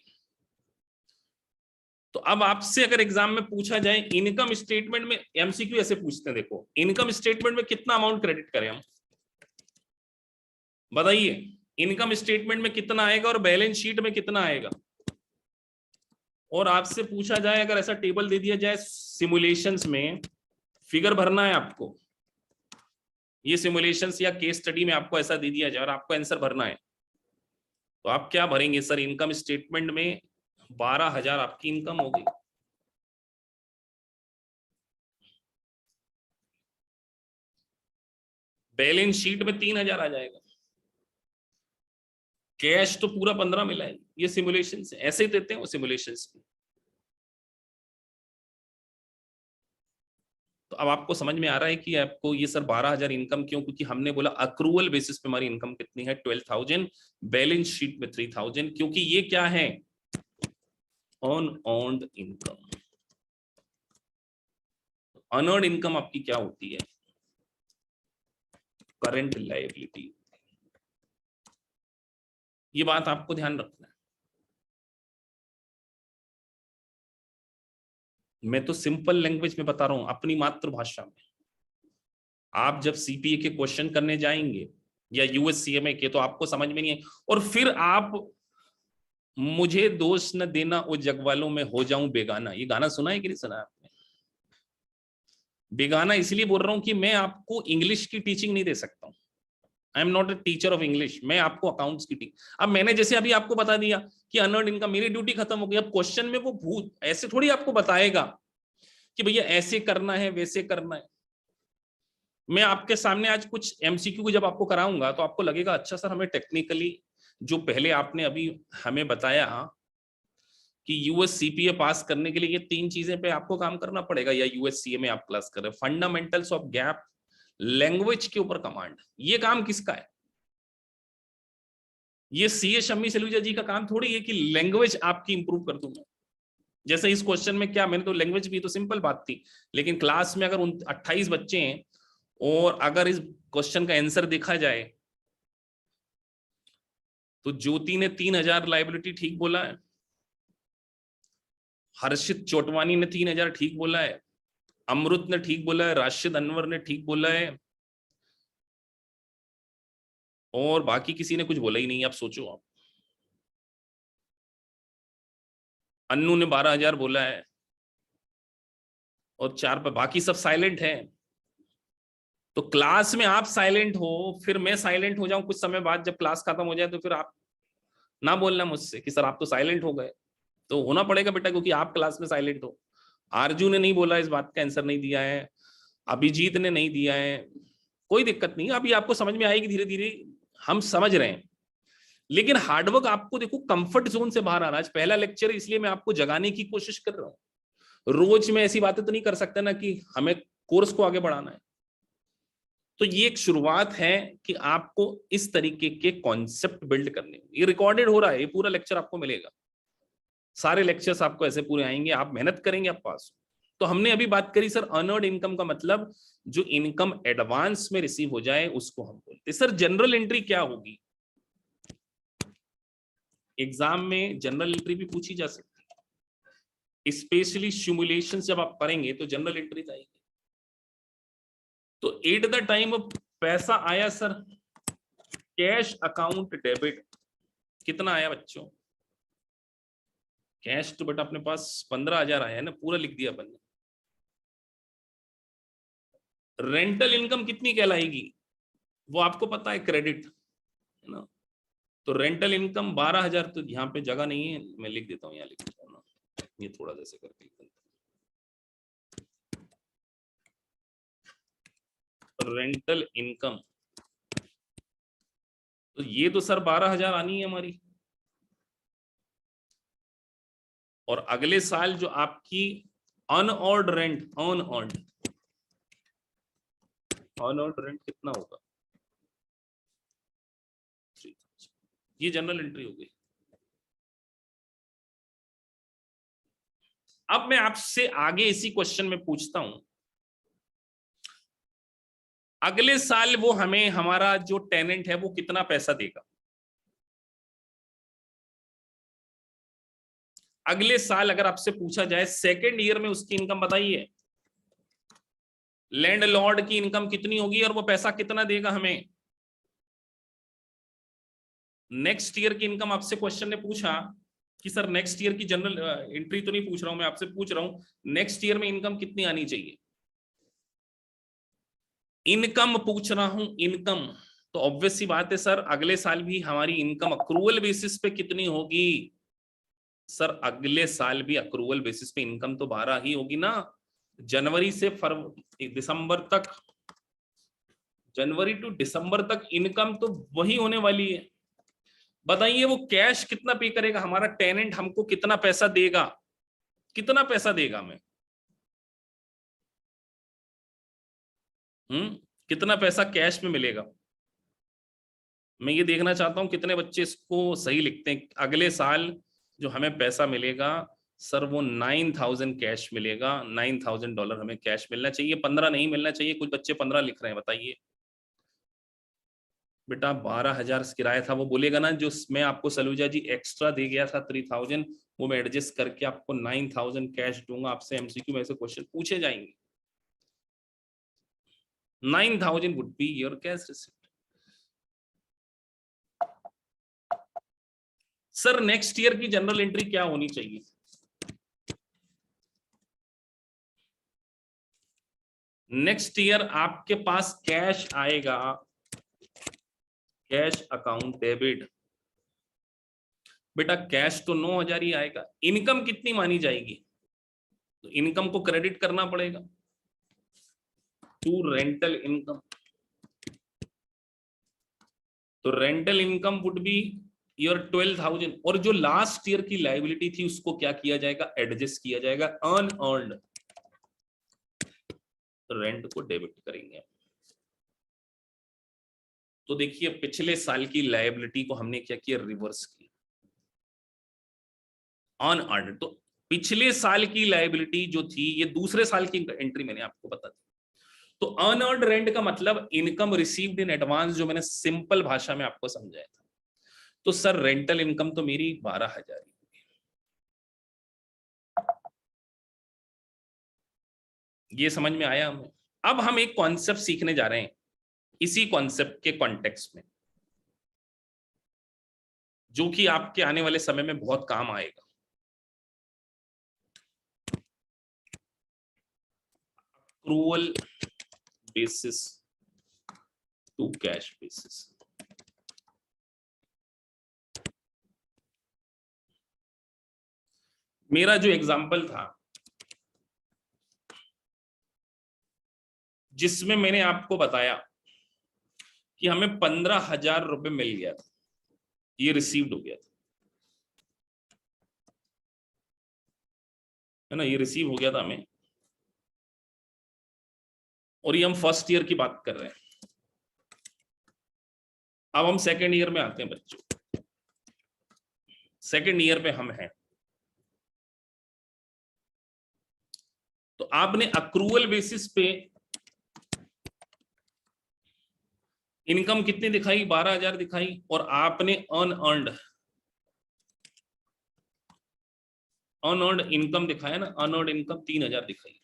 तो अब आपसे अगर एग्जाम में पूछा जाए इनकम स्टेटमेंट में, एमसीक्यू ऐसे पूछते हैं, देखो इनकम स्टेटमेंट में कितना अमाउंट क्रेडिट करें हम, बताइए। इनकम स्टेटमेंट में कितना आएगा और बैलेंस शीट में कितना आएगा? और आपसे पूछा जाए, अगर ऐसा टेबल दे दिया जाए सिमुलेशंस में, फिगर भरना है आपको, ये सिमुलेशंस या केस स्टडी में आपको ऐसा दे दिया जाए और आपको आंसर भरना है, तो आप क्या भरेंगे? सर इनकम स्टेटमेंट में 12,000 आपकी इनकम होगी, बैलेंस शीट में 3,000 आ जाएगा, कैश तो पूरा 15 मिला है। ये सिमुलेशन ऐसे ही देते हैं वो सिमुलेशन। तो अब आपको समझ में आ रहा है कि आपको ये सर 12,000 इनकम क्यों? क्योंकि हमने बोला अक्रूवल बेसिस पे हमारी इनकम कितनी है 12,000, बैलेंस शीट में 3,000, क्योंकि ये क्या है? Unearned income. अनअर्न्ड इनकम आपकी क्या होती है? Current liability. ये बात आपको ध्यान रखना है। मैं तो सिंपल लैंग्वेज में बता रहा हूं, अपनी मातृभाषा में। आप जब सीपीए के क्वेश्चन करने जाएंगे या यूएससीएमए के, तो आपको समझ में नहीं है, और फिर आप मुझे दोष न देना ओ जग वालों में हो जाऊं बेगाना, ये गाना सुना है कि नहीं सुना आपने? बेगाना इसलिए बोल रहा हूं कि मैं आपको इंग्लिश की टीचिंग नहीं दे सकता हूं। I am not a teacher of English, मैं आपको अकाउंट्स की टीचिंग। अब मैंने जैसे अभी आपको बता दिया कि अनअर्न्ड इनकम, मेरी ड्यूटी खत्म हो गई। अब क्वेश्चन में वो भूत ऐसे थोड़ी आपको बताएगा कि भैया ऐसे करना है वैसे करना है। मैं आपके सामने आज कुछ एमसीक्यू को जब आपको कराऊंगा तो आपको लगेगा अच्छा सर, हमें टेक्निकली जो पहले आपने अभी हमें बताया कि यूएस सीपीए पास करने के लिए ये 3 चीजें पे आपको काम करना पड़ेगा, या यूएससीए में आप क्लास कर रहे हैं, फंडामेंटल्स ऑफ गैप, लैंग्वेज के ऊपर कमांड, ये काम किसका है? ये सीए शम्मी सलूजा जी का काम थोड़ी है कि लैंग्वेज आपकी इंप्रूव कर दूं मैं। जैसे इस क्वेश्चन में क्या, मैंने तो लैंग्वेज भी तो सिंपल बात थी, लेकिन क्लास में अगर 28 बच्चे हैं और अगर इस क्वेश्चन का आंसर देखा जाए तो ज्योति ने 3000 लाइबिलिटी ठीक बोला है, हर्षित चोटवानी ने 3000 ठीक बोला है, अमृत ने ठीक बोला है, राशिद अनवर ने ठीक बोला है, और बाकी किसी ने कुछ बोला ही नहीं। आप सोचो, आप अन्नू ने 12,000 बोला है और 4 पर बाकी सब साइलेंट है। तो क्लास में आप साइलेंट हो, फिर मैं साइलेंट हो जाऊं कुछ समय बाद जब क्लास खत्म हो जाए, तो फिर आप ना बोलना मुझसे कि सर आप तो साइलेंट हो गए। तो होना पड़ेगा बेटा, क्योंकि आप क्लास में साइलेंट हो। आरजू ने नहीं बोला, इस बात का आंसर नहीं दिया है, अभिजीत ने नहीं दिया है, कोई दिक्कत नहीं, अभी आपको समझ में आएगी धीरे धीरे, हम समझ रहे हैं। लेकिन हार्डवर्क आपको देखो कंफर्ट जोन से बाहर आ रहा है। आज पहला लेक्चर, इसलिए मैं आपको जगाने की कोशिश कर रहा हूं। रोज में ऐसी बातें तो नहीं कर सकता ना कि हमें कोर्स को आगे बढ़ाना है। तो ये एक शुरुआत है कि आपको इस तरीके के कॉन्सेप्ट बिल्ड करने। ये रिकॉर्डेड हो रहा है, ये पूरा लेक्चर आपको मिलेगा, सारे लेक्चर्स आपको ऐसे पूरे आएंगे, आप मेहनत करेंगे आप पास। तो हमने अभी बात करी सर अर्नर्ड इनकम का मतलब जो इनकम एडवांस में रिसीव हो जाए उसको हम बोलते हैं। सर जनरल एंट्री क्या होगी? एग्जाम में जनरल एंट्री भी पूछी जा सकती है, स्पेशली सिमुलेशन जब आप करेंगे तो जनरल एंट्री आएगी। तो एट द टाइम पैसा आया सर, कैश अकाउंट डेबिट, कितना आया बच्चों? कैश तो बेटा अपने पास 15,000 आया है ना, पूरा लिख दिया अपन ने। रेंटल इनकम कितनी कहलाएगी वो आपको पता है, क्रेडिट है ना। तो रेंटल इनकम 12,000, तो यहाँ पे जगह नहीं है, मैं लिख देता हूँ, यहाँ लिख देता हूँ ना, ये थोड़ा जैसे करके लिख देता हूँ। रेंटल इनकम, तो ये तो सर 12,000 आनी है हमारी। और अगले साल जो आपकी अनऑर्ड रेंट, अनऑर्ड रेंट कितना होगा? ये जनरल एंट्री हो गई। अब मैं आपसे आगे इसी क्वेश्चन में पूछता हूं, अगले साल वो हमें, हमारा जो टेनेंट है वो कितना पैसा देगा? अगले साल अगर आपसे पूछा जाए सेकेंड ईयर में उसकी इनकम बताइए, लैंडलॉर्ड की इनकम कितनी होगी और वो पैसा कितना देगा हमें? नेक्स्ट ईयर की इनकम आपसे क्वेश्चन ने पूछा कि सर नेक्स्ट ईयर की जनरल एंट्री तो नहीं पूछ रहा हूं मैं आपसे, पूछ रहा हूं नेक्स्ट ईयर में इनकम कितनी आनी चाहिए। इनकम पूछ रहा हूं, इनकम। तो ऑब्वियस सी बात है सर, अगले साल भी हमारी इनकम अक्रूवल बेसिस पे कितनी होगी? सर अगले साल भी अक्रूवल बेसिस पे इनकम तो 12 ही होगी ना। जनवरी से दिसंबर तक, जनवरी टू दिसंबर तक इनकम तो वही होने वाली है। बताइए वो कैश कितना पे करेगा, हमारा टेनेंट हमको कितना पैसा देगा, कितना पैसा देगा हमें? कितना पैसा कैश में मिलेगा? मैं ये देखना चाहता हूं कितने बच्चे इसको सही लिखते हैं। अगले साल जो हमें पैसा मिलेगा सर वो 9,000 कैश मिलेगा, $9,000 हमें कैश मिलना चाहिए, 15 नहीं मिलना चाहिए। कुछ बच्चे 15 लिख रहे हैं, बताइए बेटा 12,000 किराया था, वो बोलेगा ना जो मैं आपको सलूजा जी एक्स्ट्रा दे गया था 3,000, वो मैं एडजस्ट करके आपको 9,000 कैश दूंगा। आपसे एमसीक्यू में ऐसे क्वेश्चन पूछे जाएंगे। 9,000 would be your cash receipt. Sir next year की जनरल एंट्री क्या होनी चाहिए? नेक्स्ट ईयर आपके पास कैश आएगा, कैश अकाउंट डेबिट। बेटा कैश तो 9,000 ही आएगा। इनकम कितनी मानी जाएगी? तो इनकम को क्रेडिट करना पड़ेगा टू रेंटल इनकम। तो rental income would be your 12,000, और जो लास्ट ईयर की लाइबिलिटी थी उसको क्या किया जाएगा? एडजस्ट किया जाएगा, अनअर्न्ड रेंट को डेबिट करेंगे। तो देखिए पिछले साल की लायबिलिटी को हमने क्या किया, रिवर्स किया अनअर्न्ड। तो पिछले साल की लायबिलिटी जो थी ये दूसरे साल की एंट्री मैंने आपको बता दी। तो अनअर्न्ड रेंट का मतलब इनकम रिसीव्ड इन एडवांस, जो मैंने सिंपल भाषा में आपको समझाया था। तो सर रेंटल इनकम तो मेरी 12,000 ही। ये समझ में आया हमें? अब हम एक कॉन्सेप्ट सीखने जा रहे हैं इसी कॉन्सेप्ट के कॉन्टेक्स्ट में, जो कि आपके आने वाले समय में बहुत काम आएगा। Accrual basis to cash basis. मेरा जो एग्जाम्पल था जिसमें मैंने आपको बताया कि हमें 15,000 रुपए मिल गया था, ये रिसीव्ड हो गया था, है ना, ये रिसीव हो गया था हमें, और ये हम फर्स्ट ईयर की बात कर रहे हैं। अब हम सेकेंड ईयर में आते हैं बच्चों। सेकेंड ईयर पे हम हैं, तो आपने अक्रूवल बेसिस पे इनकम कितनी दिखाई, 12,000 दिखाई, और आपने अनअर्न्ड इनकम दिखाया ना, अनअर्न्ड इनकम 3,000 दिखाई।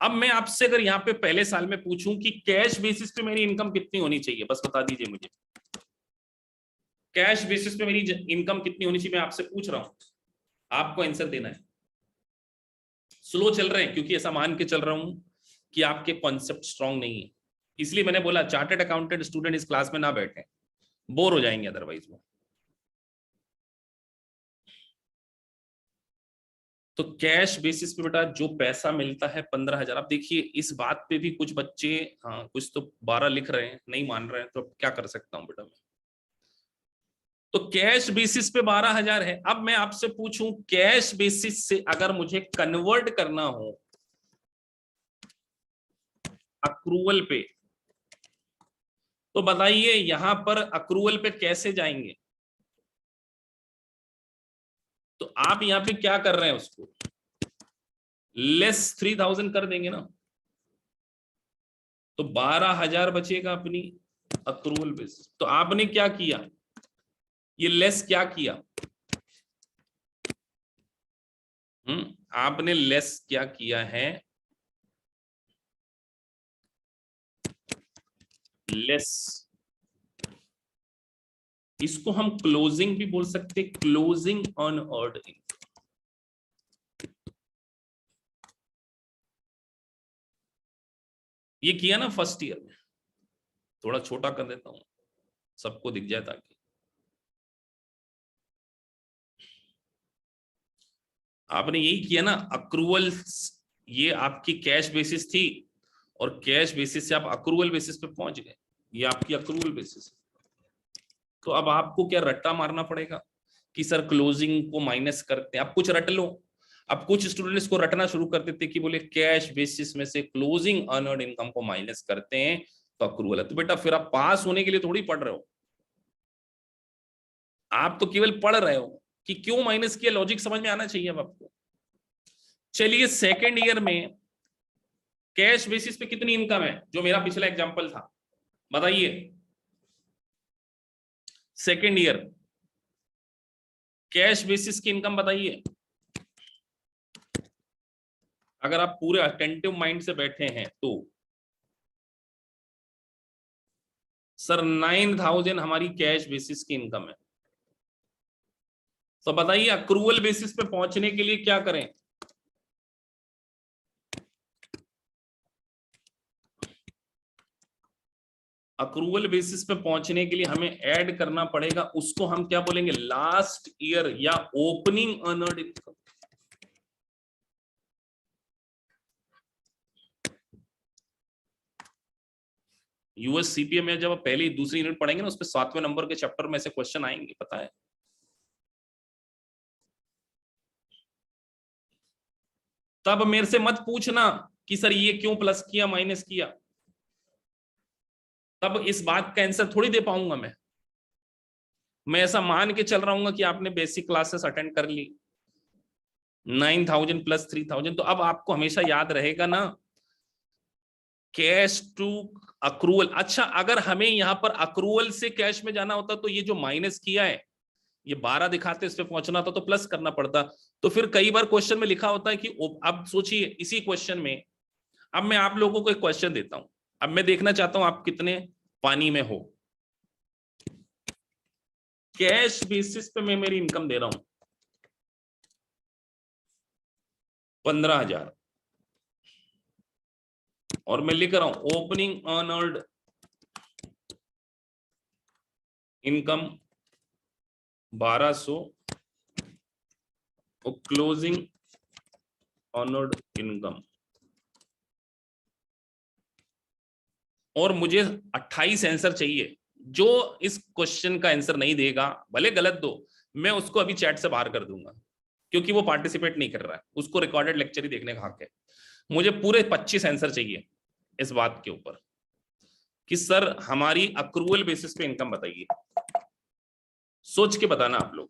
अब मैं आपसे अगर यहाँ पे पहले साल में पूछूं कि कैश बेसिस पे मेरी इनकम कितनी होनी चाहिए, बस बता दीजिए मुझे, कैश बेसिस पे मेरी इनकम कितनी होनी चाहिए, मैं आपसे पूछ रहा हूं, आपको आंसर देना है। स्लो चल रहे हैं क्योंकि ऐसा मान के चल रहा हूं कि आपके कॉन्सेप्ट स्ट्रांग नहीं है, इसलिए मैंने बोला चार्टर्ड अकाउंटेंट स्टूडेंट इस क्लास में ना बैठे, बोर हो जाएंगे अदरवाइज वो। तो कैश बेसिस पे बेटा जो पैसा मिलता है 15,000। अब देखिए इस बात पे भी कुछ बच्चे, हाँ कुछ तो 12 लिख रहे हैं, नहीं मान रहे हैं, तो क्या कर सकता हूं बेटा मैं। तो कैश बेसिस पे 12,000 है। अब मैं आपसे पूछूं कैश बेसिस से अगर मुझे कन्वर्ट करना हो अक्रूवल पे, तो बताइए यहां पर अक्रूवल पे कैसे जाएंगे। तो आप यहां पे क्या कर रहे हैं, उसको लेस 3,000 कर देंगे ना, तो 12,000 बचेगा अपनी अक्रूवल बेसिस। तो आपने क्या किया, ये लेस क्या किया, आपने लेस क्या किया है, लेस, इसको हम क्लोजिंग भी बोल सकते, क्लोजिंग अनअर्न्ड इनकम। ये किया ना फर्स्ट ईयर में, थोड़ा छोटा कर देता हूं सबको दिख जाए ताकि, आपने यही किया ना अक्रूवल, ये आपकी कैश बेसिस थी और कैश बेसिस से आप अक्रूवल बेसिस पे पहुंच गए, ये आपकी अक्रूवल बेसिस है। तो अब आपको क्या रट्टा मारना पड़ेगा कि सर क्लोजिंग को माइनस करते हैं, आप कुछ रट लो। अब कुछ स्टूडेंट्स को रटना शुरू कर देते कि बोले कैश बेसिस में से क्लोजिंग अनअर्न्ड इनकम को माइनस करते हैं तो अक्रूवल है। तो बेटा फिर आप पास होने के लिए थोड़ी पढ़ रहे हो, आप तो केवल पढ़ रहे हो कि क्यों माइनस किया, लॉजिक समझ में आना चाहिए अब आपको। चलिए सेकेंड ईयर में कैश बेसिस पे कितनी इनकम है, जो मेरा पिछला एग्जांपल था, बताइए। सेकेंड ईयर कैश बेसिस की इनकम बताइए, अगर आप पूरे अटेंटिव माइंड से बैठे हैं तो। सर 9,000 हमारी कैश बेसिस की इनकम है। तो बताइए अक्रूवल बेसिस पे पहुंचने के लिए क्या करें, अक्रूवल बेसिस पे पहुंचने के लिए हमें ऐड करना पड़ेगा, उसको हम क्या बोलेंगे, लास्ट ईयर या opening unearned income. US CPA में जब पहली दूसरी यूनिट पढ़ेंगे ना, उस पर 7वें नंबर के चैप्टर में से क्वेश्चन आएंगे, पता है। तब मेरे से मत पूछना कि सर ये क्यों प्लस किया माइनस किया, तब इस बात का आंसर थोड़ी दे पाऊंगा मैं ऐसा मान के चल रहा हूँ कि आपने बेसिक क्लासेस अटेंड कर ली 9,000 प्लस 3,000, तो अब आपको हमेशा याद रहेगा ना कैश टू अक्रूवल। अच्छा, अगर हमें यहां पर अक्रूवल से कैश में जाना होता तो ये जो माइनस किया है, ये 12 दिखाते इस पे पहुंचना था तो प्लस करना पड़ता। तो फिर कई बार क्वेश्चन में लिखा होता है कि अब सोचिए इसी क्वेश्चन में, अब मैं आप लोगों को एक क्वेश्चन देता हूं, अब मैं देखना चाहता हूं आप कितने पानी में हो। कैश बेसिस पे मैं मेरी इनकम दे रहा हूं 15,000 और मैं लिख रहा हूं ओपनिंग अर्नर्ड इनकम 1,200 और क्लोजिंग अर्नर्ड इनकम, और मुझे 28 आंसर चाहिए। जो इस क्वेश्चन का आंसर नहीं देगा, भले गलत दो, मैं उसको अभी चैट से बाहर कर दूंगा, क्योंकि वो पार्टिसिपेट नहीं कर रहा है, उसको रिकॉर्डेड लेक्चर ही देखने का हक है। मुझे पूरे 25 आंसर चाहिए इस बात के ऊपर कि सर हमारी अक्रूवल बेसिस पे इनकम बताइए। सोच के बताना आप लोग।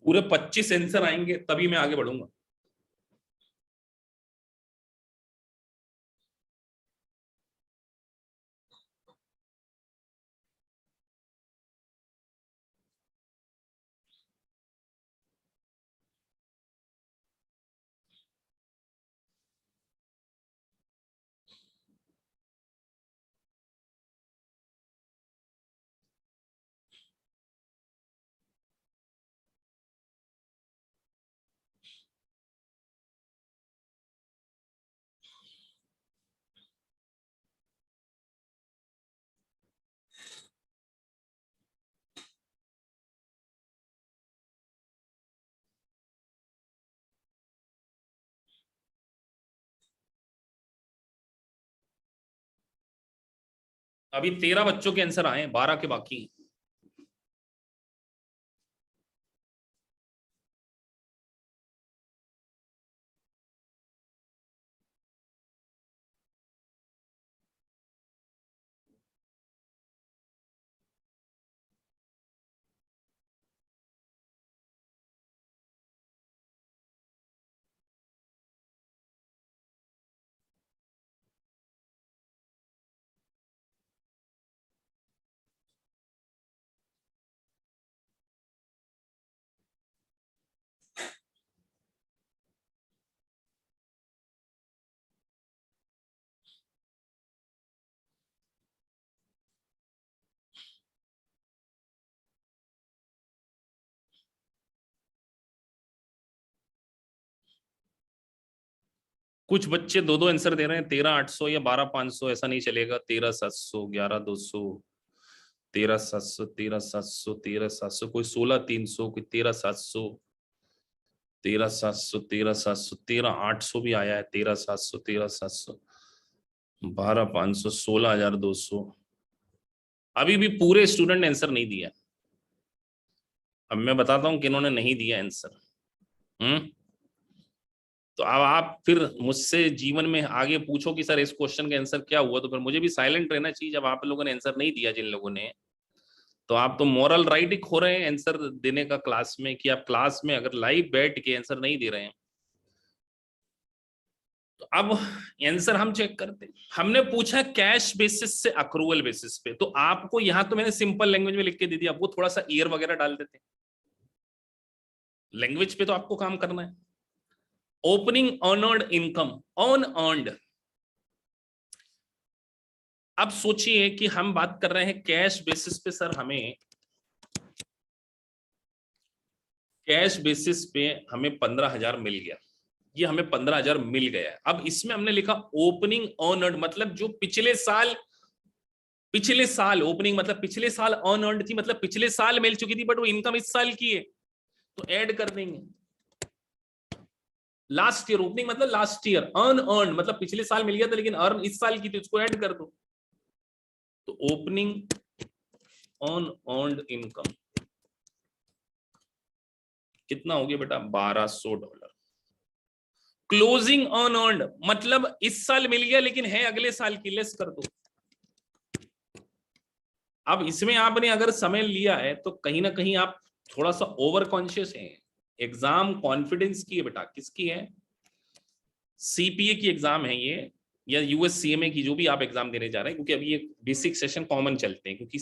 पूरे 25 आंसर आएंगे तभी मैं आगे बढ़ूंगा। अभी 13 बच्चों के आंसर आए, 12 के बाकी। कुछ बच्चे दो दो आंसर दे रहे हैं, 13,800 या 12,500, ऐसा नहीं चलेगा। 13,700, 11,200, 13,700, 13,700, 13,700, कोई 16,300, कोई 13,700, 13,700, 13,700, 13,800 भी आया है, 13,700, 13,700, 12,500, 16,200। अभी भी पूरे स्टूडेंट ने आंसर नहीं दिया। अब मैं बताता हूं कि इन्होंने नहीं दिया आंसर। तो अब आप फिर मुझसे जीवन में आगे पूछो कि सर इस क्वेश्चन का आंसर क्या हुआ, तो फिर मुझे भी साइलेंट रहना चाहिए जब आप लोगों ने आंसर नहीं दिया। जिन लोगों ने, तो आप तो मॉरल राइट ही खो रहे हैं आंसर देने का क्लास में, कि आप क्लास में अगर लाइव बैठ के आंसर नहीं दे रहे हैं। तो अब आंसर हम चेक करते हैं। हमने पूछा कैश बेसिस से अक्रूवल बेसिस पे, तो आपको यहां तो मैंने सिंपल लैंग्वेज में लिख के दे दिया, आपको थोड़ा सा ईयर वगैरह डाल देते। लैंग्वेज पे तो आपको काम करना है। Opening earned income, earn earned. अब सोचिए कि हम बात कर रहे हैं कैश बेसिस पे। सर हमें कैश बेसिस पे हमें 15,000 मिल गया। ये हमें 15,000 मिल गया है। अब इसमें हमने लिखा ओपनिंग अर्नड, मतलब जो पिछले साल ओपनिंग मतलब पिछले साल अनअर्न्ड थी, मतलब पिछले साल मिल चुकी थी, बट वो इनकम इस साल की है, तो ऐड कर देंगे। लास्ट ईयर ओपनिंग मतलब लास्ट ईयर, अनअर्न्ड मतलब पिछले साल मिल गया था लेकिन अर्न इस साल की थी, उसको ऐड कर दो। तो ओपनिंग अनअर्न्ड इनकम कितना हो गया बेटा, $1,200। क्लोजिंग अनअर्न्ड मतलब इस साल मिल गया लेकिन है अगले साल की, लेस कर दो। अब इसमें आपने अगर समय लिया है तो कहीं ना कहीं आप थोड़ा सा ओवर कॉन्शियस हैं। एग्जाम कॉन्फिडेंस की है बेटा, किसकी है, सीपीए की एग्जाम है ये, या यूएससीएमए की, जो भी आप एग्जाम देने जा रहे हैं, क्योंकि अभी ये बेसिक सेशन कॉमन चलते हैं, क्योंकि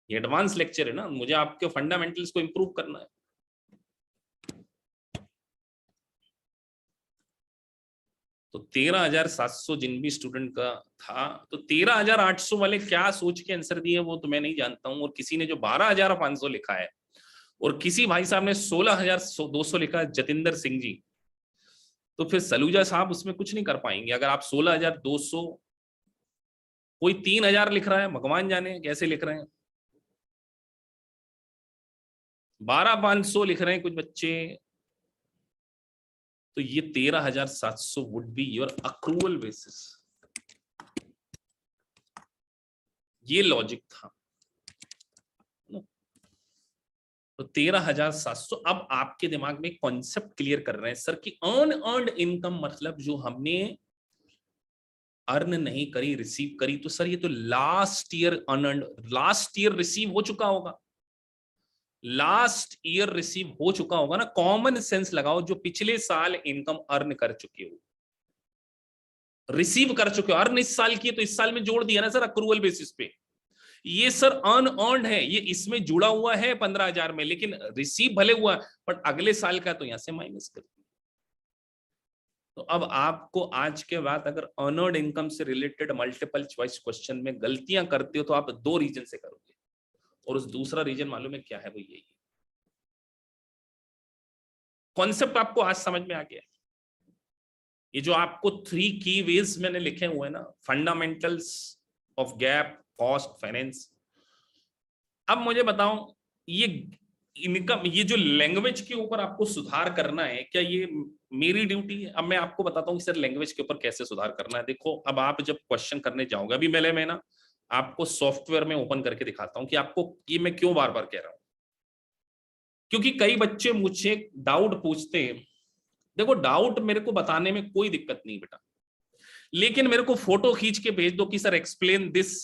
ये एडवांस लेक्चर है ना, मुझे आपके फंडामेंटल्स को इंप्रूव करना है। तो 13,700 जिन भी स्टूडेंट का था, तो 13,800 वाले क्या सोच के आंसर दिए वो तो मैं नहीं जानता हूं, और किसी ने जो 12,500 लिखा है, और किसी भाई साहब ने 16,200 लिखा है, जतिंदर सिंह जी। तो फिर सलूजा साहब उसमें कुछ नहीं कर पाएंगे। अगर आप 16,200, कोई 3,000 लिख रहा है, भगवान जाने कैसे लिख रहे हैं, 12,500 लिख रहे हैं कुछ बच्चे, तो ये 13,700 would be your accrual basis. ये लॉजिक था। तो 13,700। अब आपके दिमाग में कॉन्सेप्ट क्लियर कर रहे हैं सर कि अर्नड इनकम मतलब जो हमने अर्न नहीं करी, रिसीव करी, तो सर ये तो last year earned, last year receive हो चुका होगा, लास्ट ईयर रिसीव हो चुका होगा ना। कॉमन सेंस लगाओ, जो पिछले साल इनकम अर्न कर चुके हो, रिसीव कर चुके हो, अर्न इस साल की है तो इस साल में जोड़ दिया ना सर अक्रूवल बेसिस पे। ये सर अनअर्न्ड है, ये इसमें जुड़ा हुआ है 15,000 में, लेकिन रिसीव भले हुआ बट अगले साल का तो यहां से माइनस कर। तो अब आपको आज के बाद अगर अर्नड इनकम से रिलेटेड मल्टीपल चॉइस क्वेश्चन में गलतियां करते हो तो आप दो रीजन से करोगे, और उस दूसरा रीजन मालूम है क्या है, वो यही। कॉन्सेप्ट आपको आज समझ में आ गया। ये जो आपको 3 की वेज मैंने लिखे हुए हैं ना, fundamentals of gap, cost, finance. अब मुझे बताओ, ये इनकम, ये जो लैंग्वेज के ऊपर आपको सुधार करना है, क्या ये मेरी ड्यूटी है? अब मैं आपको बताता हूँ कि सर लैंग्वेज के ऊपर कैसे सुधार करना है। देखो, अब आप जब क्वेश्चन करने जाओगे, अभी मैं ना आपको सॉफ्टवेयर में ओपन करके दिखाता हूँ कि आपको ये मैं क्यों बार बार कह रहा हूँ, क्योंकि कई बच्चे मुझसे डाउट पूछते हैं। देखो, डाउट मेरे को बताने में कोई दिक्कत नहीं बेटा, लेकिन मेरे को फोटो खींच के भेज दो कि सर एक्सप्लेन दिस,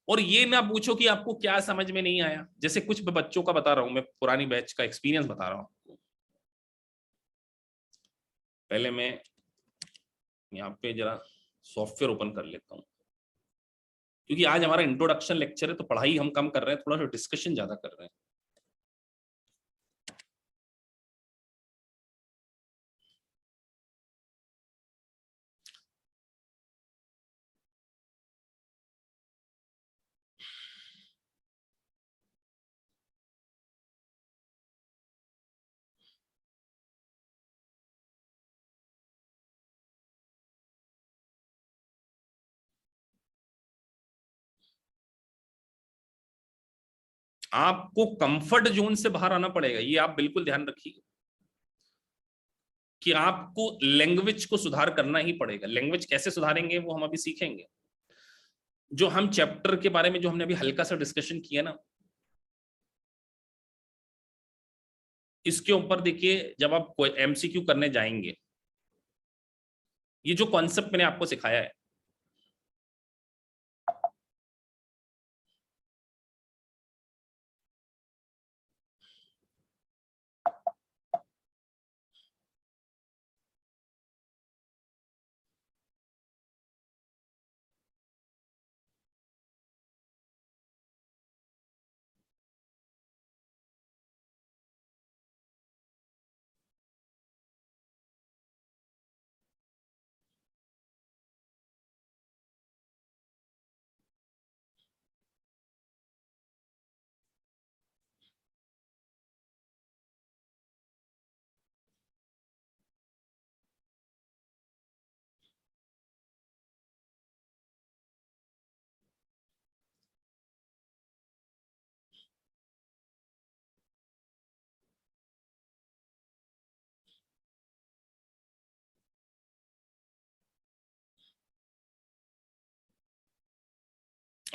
और ये ना पूछो कि आपको क्या समझ में नहीं आया। जैसे कुछ बच्चों का बता रहा हूं, मैं पुरानी बैच का एक्सपीरियंस बता रहा हूं। पहले मैं यहाँ पे जरा सॉफ्टवेयर ओपन कर लेता हूँ, क्योंकि आज हमारा इंट्रोडक्शन लेक्चर है, तो पढ़ाई हम कम कर रहे हैं, थोड़ा सा डिस्कशन ज्यादा कर रहे हैं। आपको कंफर्ट जोन से बाहर आना पड़ेगा, ये आप बिल्कुल ध्यान रखिए कि आपको लैंग्वेज को सुधार करना ही पड़ेगा। लैंग्वेज कैसे सुधारेंगे वो हम अभी सीखेंगे। जो हम चैप्टर के बारे में जो हमने अभी हल्का सा डिस्कशन किया ना, इसके ऊपर देखिए, जब आप कोई एमसीक्यू करने जाएंगे, ये जो कॉन्सेप्ट मैंने आपको सिखाया है,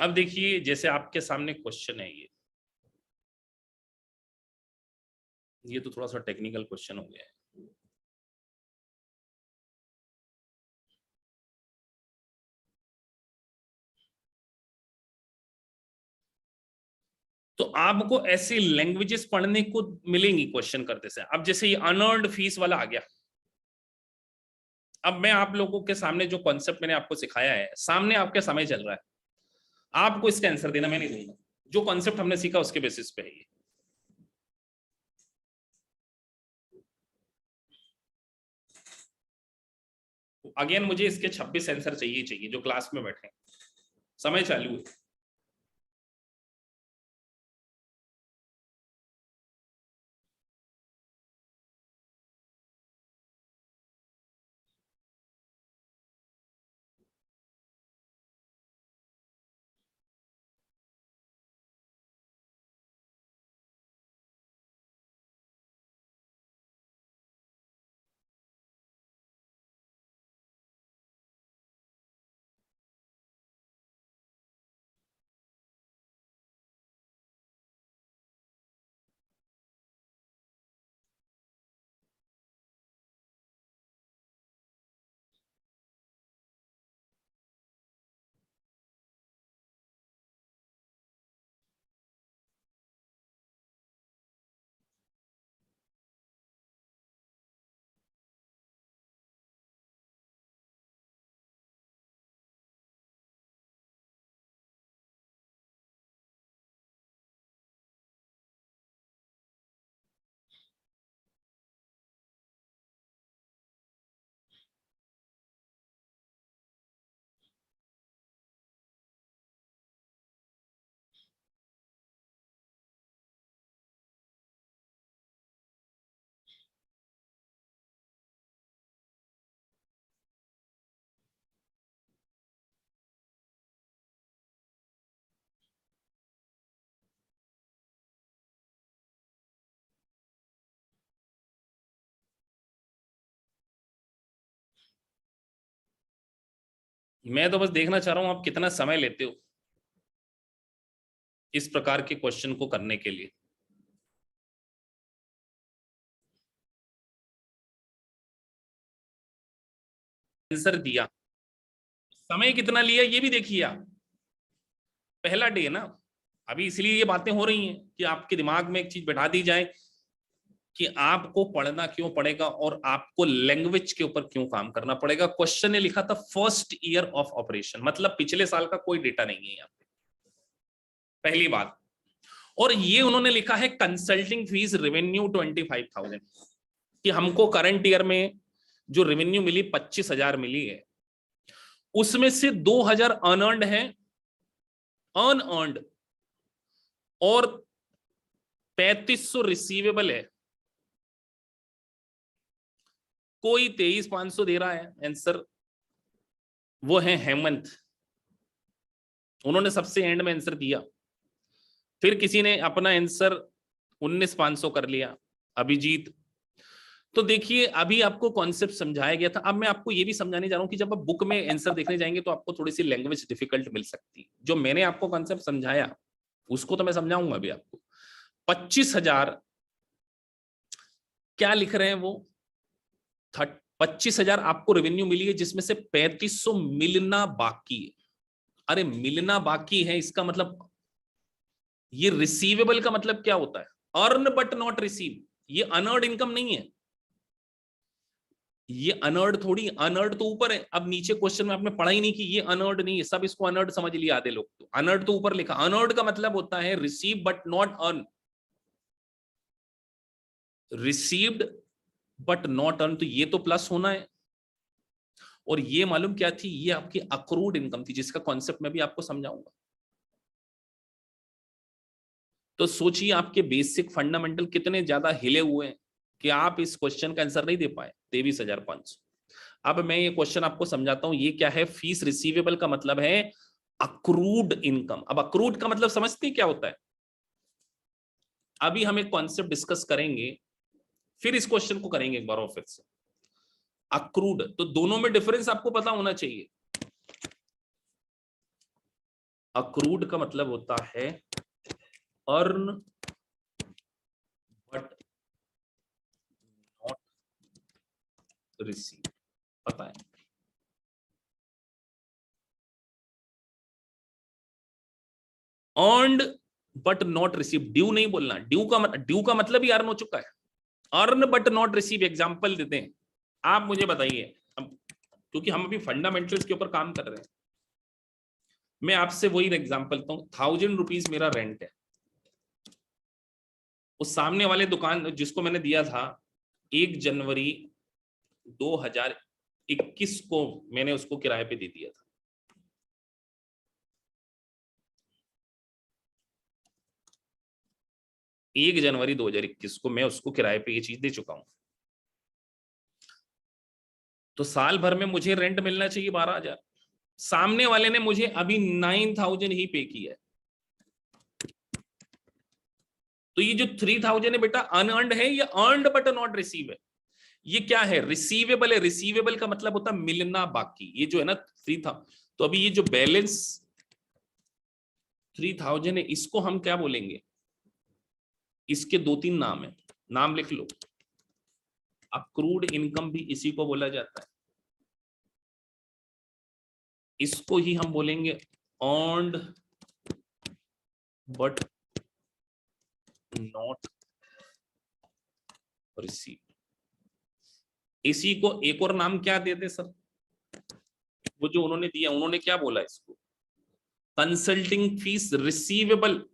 अब देखिए जैसे आपके सामने क्वेश्चन है, ये तो थोड़ा सा टेक्निकल क्वेश्चन हो गया है। तो आपको ऐसी लैंग्वेजेस पढ़ने को मिलेंगी क्वेश्चन करते से। अब जैसे ये अनअर्न्ड फीस वाला आ गया, अब मैं आप लोगों के सामने जो कॉन्सेप्ट मैंने आपको सिखाया है, सामने आपके समय चल रहा है, आपको इसका आंसर देना, मैं नहीं दूंगा। जो कॉन्सेप्ट हमने सीखा उसके बेसिस पे है ये। अगेन मुझे इसके 26 आंसर चाहिए जो क्लास में बैठे, समय चालू है। मैं तो बस देखना चाह रहा हूं आप कितना समय लेते हो इस प्रकार के क्वेश्चन को करने के लिए। आंसर दिया, समय कितना लिया ये भी देखिए आप। पहला डे ना, अभी इसलिए ये बातें हो रही हैं कि आपके दिमाग में एक चीज बैठा दी जाए कि आपको पढ़ना क्यों पड़ेगा और आपको लैंग्वेज के ऊपर क्यों काम करना पड़ेगा। क्वेश्चन ने लिखा था फर्स्ट ईयर ऑफ ऑपरेशन, मतलब पिछले साल का कोई डेटा नहीं है यहाँ पे, पहली बात। और ये उन्होंने लिखा है कंसल्टिंग फीस रेवेन्यू 25,000, कि हमको करंट ईयर में जो रेवेन्यू मिली 25,000 मिली है, उसमें से 2,000 अनअर्न्ड है, अनअर्न्ड, और 3,500 रिसीवेबल है। कोई 23,500 दे रहा है आंसर, वो है हेमंत, उन्होंने सबसे एंड में आंसर दिया। फिर किसी ने अपना आंसर 19,500 कर लिया, अभिजीत। तो देखिए अभी आपको कॉन्सेप्ट समझाया गया था, अब मैं आपको ये भी समझाने जा रहा हूं कि जब आप बुक में आंसर देखने जाएंगे तो आपको थोड़ी सी लैंग्वेज डिफिकल्ट मिल सकती है। जो मैंने आपको कॉन्सेप्ट समझाया उसको तो मैं समझाऊंगा अभी आपको। 25,000 क्या लिख रहे हैं वो, 25,000 आपको रेवेन्यू मिली है, जिसमें से 3,500 मिलना बाकी है। अरे मिलना बाकी है, इसका मतलब ये रिसीवेबल का मतलब क्या होता है, अर्न बट नॉट रिसीव। ये अनअर्न्ड इनकम नहीं है, ये अनअर्न्ड थोड़ी, अनअर्न्ड तो ऊपर है। अब नीचे क्वेश्चन में आपने पढ़ा ही नहीं कि ये अनअर्न्ड नहीं है, सब इसको अनअर्न्ड समझ लिया आधे लोग। तो अनअर्न्ड तो ऊपर लिखा, अनअर्न्ड का मतलब होता है receive but not earn, received but not earn, तो ये तो प्लस होना है। और ये मालूम क्या थी, ये आपकी अक्रूड इनकम थी, जिसका कॉन्सेप्ट मैं भी आपको समझाऊंगा। तो सोचिए आपके बेसिक फंडामेंटल कितने ज्यादा हिले हुए हैं कि आप इस क्वेश्चन का आंसर नहीं दे पाए। 23,500। अब मैं ये क्वेश्चन आपको समझाता हूं, ये क्या है। फीस रिसीवेबल का मतलब है अक्रूड इनकम। अब अक्रूड का मतलब समझते हैं क्या होता है, अभी हम एक कॉन्सेप्ट डिस्कस करेंगे, फिर इस क्वेश्चन को करेंगे एक बार और फिर से। अक्रूड, तो दोनों में डिफरेंस आपको पता होना चाहिए। अक्रूड का मतलब होता है अर्न बट नॉट रिसीव, पता है? Earned but not receive, due नहीं बोलना, ड्यू का मतलब ही अर्न हो चुका है। Earn but not receive example देते हैं। आप मुझे बताइए, क्योंकि हम अभी फंडामेंटल्स के ऊपर काम कर रहे हैं, मैं आपसे वही एग्जांपल देता हूं। 1000 रुपीज मेरा रेंट है, उस सामने वाले दुकान जिसको मैंने दिया था 1 जनवरी 2021 को मैंने उसको किराए पे दे दिया था। 1 जनवरी 2021 को मैं उसको किराए पे ये चीज दे चुका हूं। तो साल भर में मुझे रेंट मिलना चाहिए 12,000। सामने वाले ने मुझे अभी 9,000 ही पे किया है। तो ये जो 3,000 है बेटा अनअर्न्ड है, ये अर्नड बट नॉट रिसीव है। ये क्या है? रिसीवेबल है। रिसीवेबल का मतलब होता है मिलना बाकी। ये जो है ना 3,000, तो अभी ये जो बैलेंस 3,000 है, इसको हम क्या बोलेंगे? इसके 2-3 नाम है, नाम लिख लो। अक्रूड इनकम भी इसी को बोला जाता है। इसको ही हम बोलेंगे अर्नड बट नॉट रिसीव। इसी को एक और नाम क्या देते सर? वो जो उन्होंने दिया, उन्होंने क्या बोला इसको? Consulting fees receivable.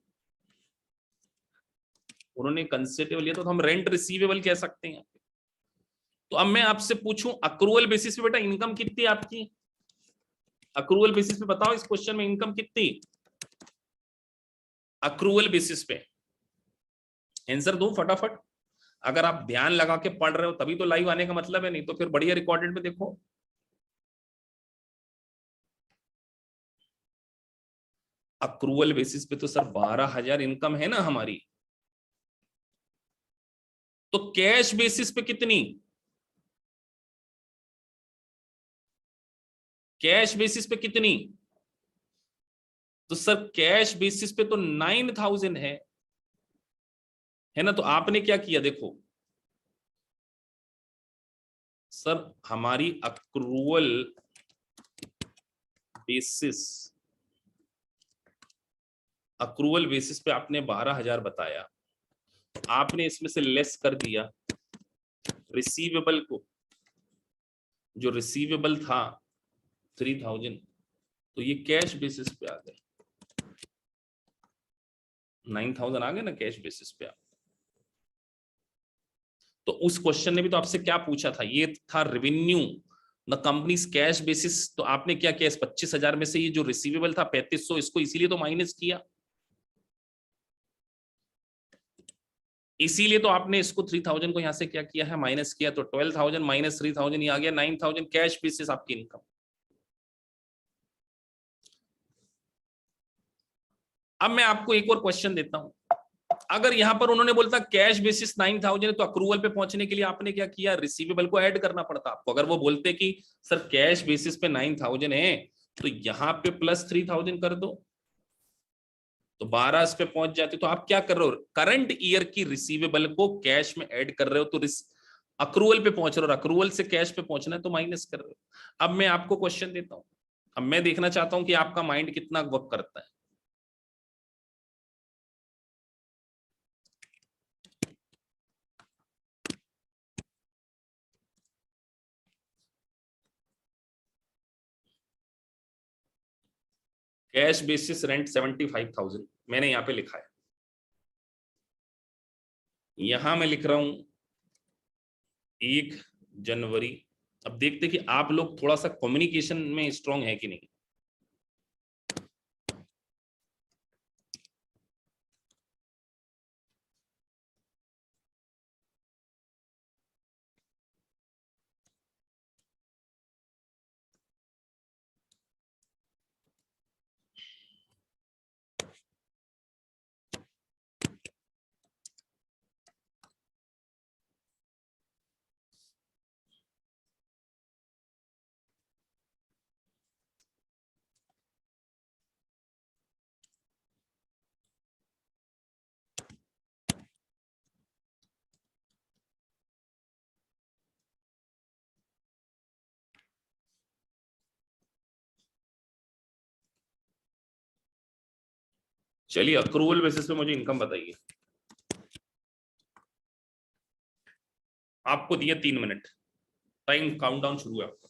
उन्होंने कंसेप्ट लिया, तो हम रेंट रिसीवेबल कह सकते हैं। तो अब मैं आपसे पूछूं अक्रूवल बेसिस पे बेटा इनकम कितनी है आपकी? अक्रूवल बेसिस पे बताओ, इस क्वेश्चन में इनकम कितनी? अक्रूवल बेसिस पे आंसर दो फटाफट। अगर आप ध्यान लगा के पढ़ रहे हो तभी तो लाइव आने का मतलब है, नहीं तो फिर बढ़िया रिकॉर्डेड पे देखो। अक्रूवल बेसिस पे तो सर 12,000 इनकम है ना हमारी। तो कैश बेसिस पे कितनी? कैश बेसिस पे कितनी? तो सर कैश बेसिस पे तो 9,000 है ना? तो आपने क्या किया देखो सर, हमारी अक्रूवल बेसिस, अक्रूवल बेसिस पे आपने 12,000 बताया, आपने इसमें से लेस कर दिया रिसीवेबल को। जो रिसीवेबल था 3,000, तो ये कैश बेसिस पे आ गए। 9,000 आ गए ना कैश बेसिस पे। तो उस क्वेश्चन ने भी तो आपसे क्या पूछा था? ये था revenue the companies cash basis. तो आपने क्या किया, इस 25,000 में से ये जो रिसीवेबल था 3,500, इसको इसीलिए तो माइनस किया। इसीलिए तो आपने इसको 3,000 को यहां से क्या किया है, माइनस किया। तो 12,000 माइनस 3,000 ये आ गया 9,000 कैश बेसिस आपकी इनकम। अब मैं आपको एक और क्वेश्चन देता हूं। अगर यहां पर उन्होंने बोलता कैश बेसिस 9,000 तो अक्रूवल पे पहुंचने के लिए आपने क्या किया, रिसीवेबल को ऐड करना पड़ता आपको। अगर वो बोलते कि सर कैश बेसिस पे 9,000 है, तो यहां पे प्लस 3,000 कर दो, तो 12 इस पे पहुंच जाते। तो आप क्या कर रहे हो, करंट ईयर की रिसीवेबल को कैश में ऐड कर रहे हो, तो अक्रूवल पे पहुंच रहे हो, और अक्रूवल से कैश पे पहुंचना है तो माइनस कर रहे हो। अब मैं आपको क्वेश्चन देता हूं। अब मैं देखना चाहता हूं कि आपका माइंड कितना वर्क करता है। कैश बेसिस रेंट 75,000 मैंने यहां पे लिखा है। यहां मैं लिख रहा हूं 1 जनवरी। अब देखते कि आप लोग थोड़ा सा कम्युनिकेशन में स्ट्रांग है कि नहीं। चलिए अक्रूवल बेसिस पे मुझे इनकम बताइए। आपको दिए 3 मिनट, टाइम काउंटडाउन शुरू है आपका।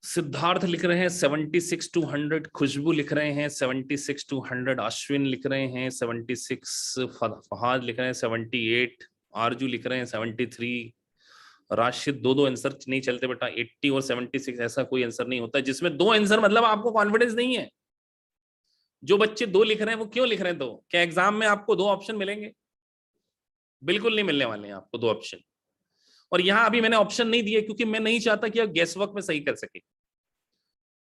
सिद्धार्थ लिख रहे हैं 76-100, खुशबू लिख रहे हैं 76-100, अश्विन लिख रहे हैं 76, फहाद लिख रहे हैं 78, आरजू लिख रहे हैं 73, राशिद दो आंसर नहीं चलते बेटा, 80 और 76 ऐसा कोई आंसर नहीं होता जिसमें दो आंसर, मतलब आपको कॉन्फिडेंस नहीं है। जो बच्चे दो लिख रहे हैं वो क्यों लिख रहे हैं दो? क्या एग्जाम में आपको दो ऑप्शन मिलेंगे? बिल्कुल नहीं मिलने वाले हैं आपको दो ऑप्शन। और यहां अभी मैंने ऑप्शन नहीं दिए क्योंकि मैं नहीं चाहता कि आप गेस वर्क में सही कर सके।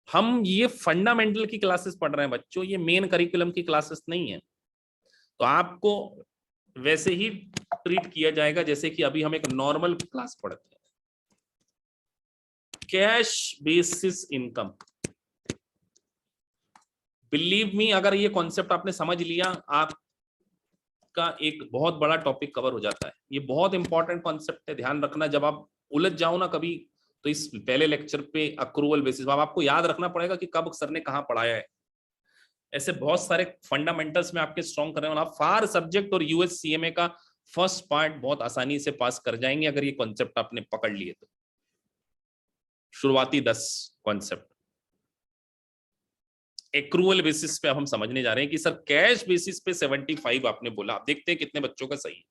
हम ये फंडामेंटल की क्लासेस पढ़ रहे हैं बच्चों, ये मेन करिकुलम की क्लासेस नहीं है। तो आपको वैसे ही ट्रीट किया जाएगा जैसे कि अभी हम एक नॉर्मल क्लास पढ़ते हैं। Cash basis income, believe me, अगर ये कॉन्सेप्ट आपने समझ लिया, आपका एक बहुत बड़ा टॉपिक कवर हो जाता है। ये बहुत इंपॉर्टेंट कॉन्सेप्ट है, ध्यान रखना। जब आप उलझ जाओ ना कभी, तो इस पहले लेक्चर पे अक्रूवल बेसिस अब आपको याद रखना पड़ेगा कि कब सर ने कहां पढ़ाया है। ऐसे बहुत सारे फंडामेंटल्स में आपके स्ट्रॉन्ग करने वाला फार सब्जेक्ट और यूएस सीएमए का फर्स्ट पार्ट बहुत आसानी से पास कर जाएंगे अगर ये कॉन्सेप्ट आपने पकड़ लिए तो। शुरुआती 10 कॉन्सेप्ट एक्रूवल बेसिस पे अब हम समझने जा रहे हैं कि सर कैश बेसिस पे 75 आपने बोला। आप देखते हैं कितने बच्चों का सही है।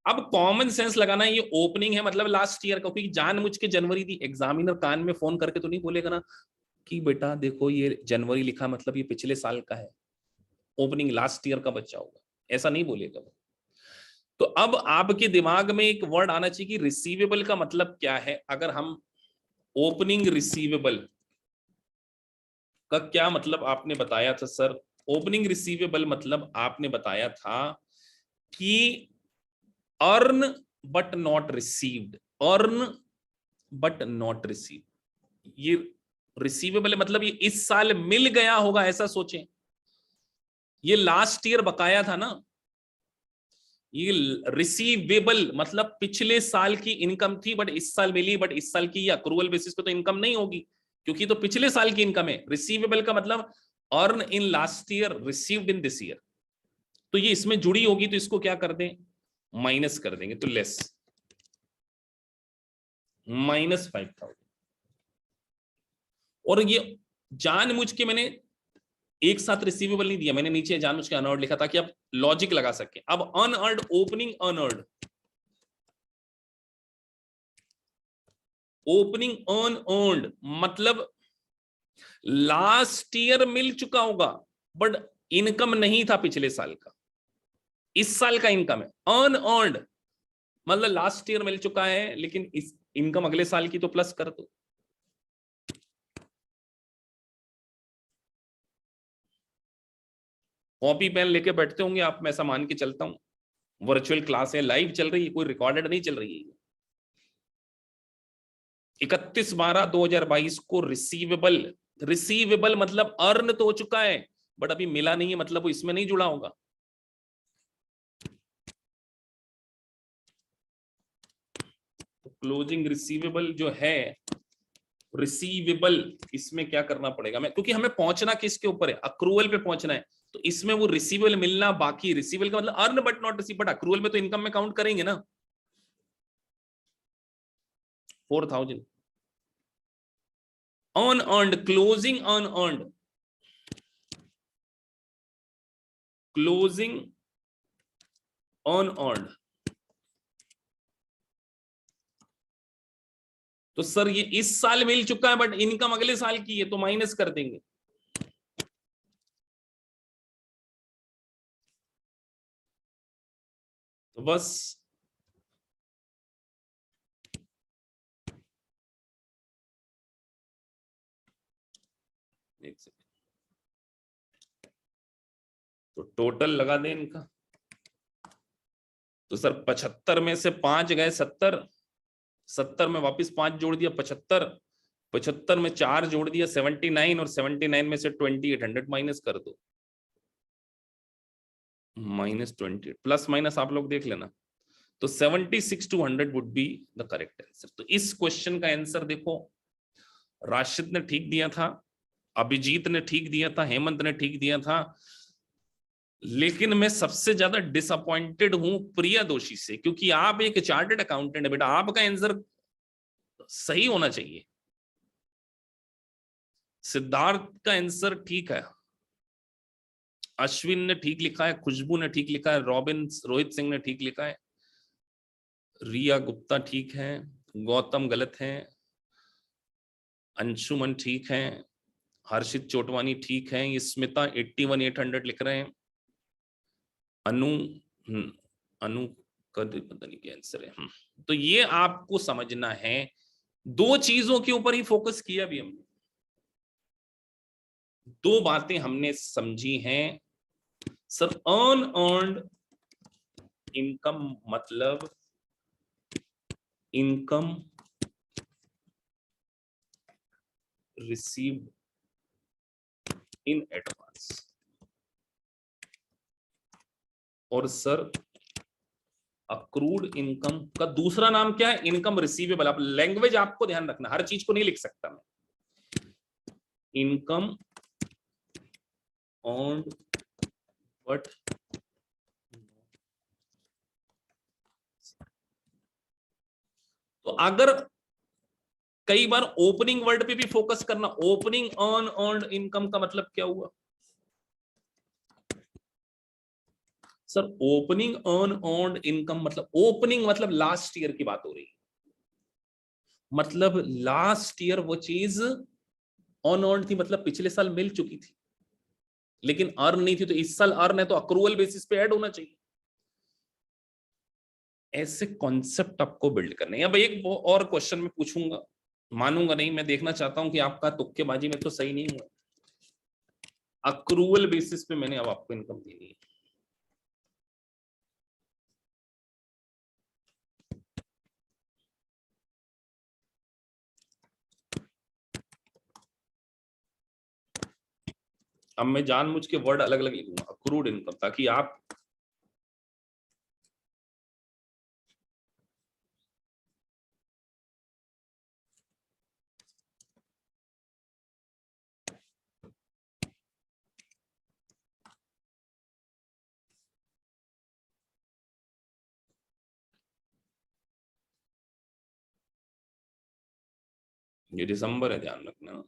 अब कॉमन सेंस लगाना, ये ओपनिंग है मतलब लास्ट ईयर का, क्योंकि जानबूझ के जनवरी दी। एग्जामिनर कान में फोन करके तो नहीं बोलेगा ना कि बेटा देखो ये जनवरी लिखा मतलब ये पिछले साल का है, ओपनिंग लास्ट ईयर का बच्चा होगा, ऐसा नहीं बोलेगा वो। तो अब आपके दिमाग में एक वर्ड आना चाहिए कि रिसीवेबल का मतलब क्या है। अगर हम ओपनिंग रिसीवेबल का क्या मतलब आपने बताया था सर? ओपनिंग रिसीवेबल मतलब आपने बताया था कि earn but not received, earn but not receive. ये रिसीवेबल मतलब ये इस साल मिल गया होगा ऐसा सोचें। ये लास्ट ईयर बकाया था ना। ये रिसीवेबल मतलब पिछले साल की इनकम थी बट इस साल मिली, बट इस साल की अक्रूवल बेसिस पे तो इनकम नहीं होगी क्योंकि तो पिछले साल की इनकम है। रिसीवेबल का मतलब earn in last year received in this year. तो ये इसमें जुड़ी होगी तो इसको क्या कर दें, माइनस कर देंगे, तो लेस -5,000। और ये जानबूझ के मैंने एक साथ रिसीवेबल नहीं दिया, मैंने नीचे जानबूझ के अनअर्ड लिखा ताकि आप लॉजिक लगा सके। अब अनअर्ड, ओपनिंग अनअर्ड, ओपनिंग अनअर्न्ड मतलब लास्ट ईयर मिल चुका होगा बट इनकम नहीं था पिछले साल का, इस साल का इनकम है अनअर्न्ड, मतलब लास्ट ईयर मिल चुका है लेकिन इस इनकम अगले साल की तो प्लस कर दो। कॉपी पेन लेके बैठते होंगे आप, मैं ऐसा मान के चलता हूं। वर्चुअल क्लास है, लाइव चल रही है, कोई रिकॉर्डेड नहीं चल रही है। 31/12/2022 को रिसीवेबल, रिसीवेबल मतलब अर्न तो हो चुका है बट अभी मिला नहीं है, मतलब वो इसमें नहीं जुड़ा होगा। तो क्लोजिंग रिसीवेबल जो है, रिसीवेबल, इसमें क्या करना पड़ेगा मैं, क्योंकि हमें पहुंचना किसके ऊपर है, अक्रूवल पे पहुंचना है। तो इसमें वो रिसीवेबल मिलना बाकी, रिसीवेबल का मतलब earn but not receive, but accrual में तो इनकम में काउंट करेंगे ना। 4000 unearned, closing unearned, closing unearned। तो सर ये इस साल मिल चुका है बट इनकम अगले साल की है, तो माइनस कर देंगे। तो बस एक सेकंड, तो टोटल लगा दें इनका। तो सर 75 में से 5 गए 70, 70 में वापस 5 जोड़ दिया 75, 75 में 4 जोड़ दिया 79, और 79 में से 2800 माइनस कर दो, -20, प्लस माइनस आप लोग देख लेना। तो 76 to 100 would be the correct answer. तो इस क्वेश्चन का आंसर देखो, राशिद ने ठीक दिया था, अभिजीत ने ठीक दिया था, हेमंत ने ठीक दिया था, लेकिन मैं सबसे ज्यादा डिसअपॉइंटेड हूं प्रिया दोषी से, क्योंकि आप एक चार्टर्ड अकाउंटेंट है बेटा, आपका आंसर सही होना चाहिए। सिद्धार्थ का आंसर ठीक है, अश्विन ने ठीक लिखा है, खुशबू ने ठीक लिखा है, रॉबिन रोहित सिंह ने ठीक लिखा है, रिया गुप्ता ठीक है, गौतम गलत है, अंशुमन ठीक है, हर्षित चोटवानी ठीक है, ये स्मिता 81,800 लिख रहे हैं, अनु अनु का पता नहीं क्या आंसर है। तो ये आपको समझना है, दो चीजों के ऊपर ही फोकस किया भी हमने, दो बातें हमने समझी हैं। सर अनअर्न्ड इनकम मतलब इनकम रिसीव्ड इन एडवांस, और सर अक्रूड इनकम का दूसरा नाम क्या है, इनकम रिसीवेबल। आप लैंग्वेज आपको ध्यान रखना, हर चीज को नहीं लिख सकता मैं। इनकम अर्न्ड बट, तो अगर कई बार ओपनिंग वर्ड पे भी फोकस करना, ओपनिंग अनअर्न्ड इनकम का मतलब क्या हुआ सर, ओपनिंग अनअर्न्ड इनकम मतलब, ओपनिंग मतलब लास्ट ईयर की बात हो रही है, मतलब लास्ट ईयर वो चीज अनअर्न्ड थी, मतलब पिछले साल मिल चुकी थी लेकिन अर्न नहीं थी, तो इस साल अर्न है तो अक्रूवल बेसिस पे ऐड होना चाहिए। ऐसे कॉन्सेप्ट आपको बिल्ड करने हैं। अब एक और क्वेश्चन में पूछूंगा, मानूंगा नहीं, मैं देखना चाहता हूं कि आपका तुक्केबाजी में तो सही नहीं हुआ। अक्रूवल बेसिस पे मैंने अब आपको इनकम देनी है। अब मैं जानबूझ के वर्ड अलग अलग लिखूंगा, अक्रूड इनकम, ताकि आप ये दिसंबर है, ध्यान रखना।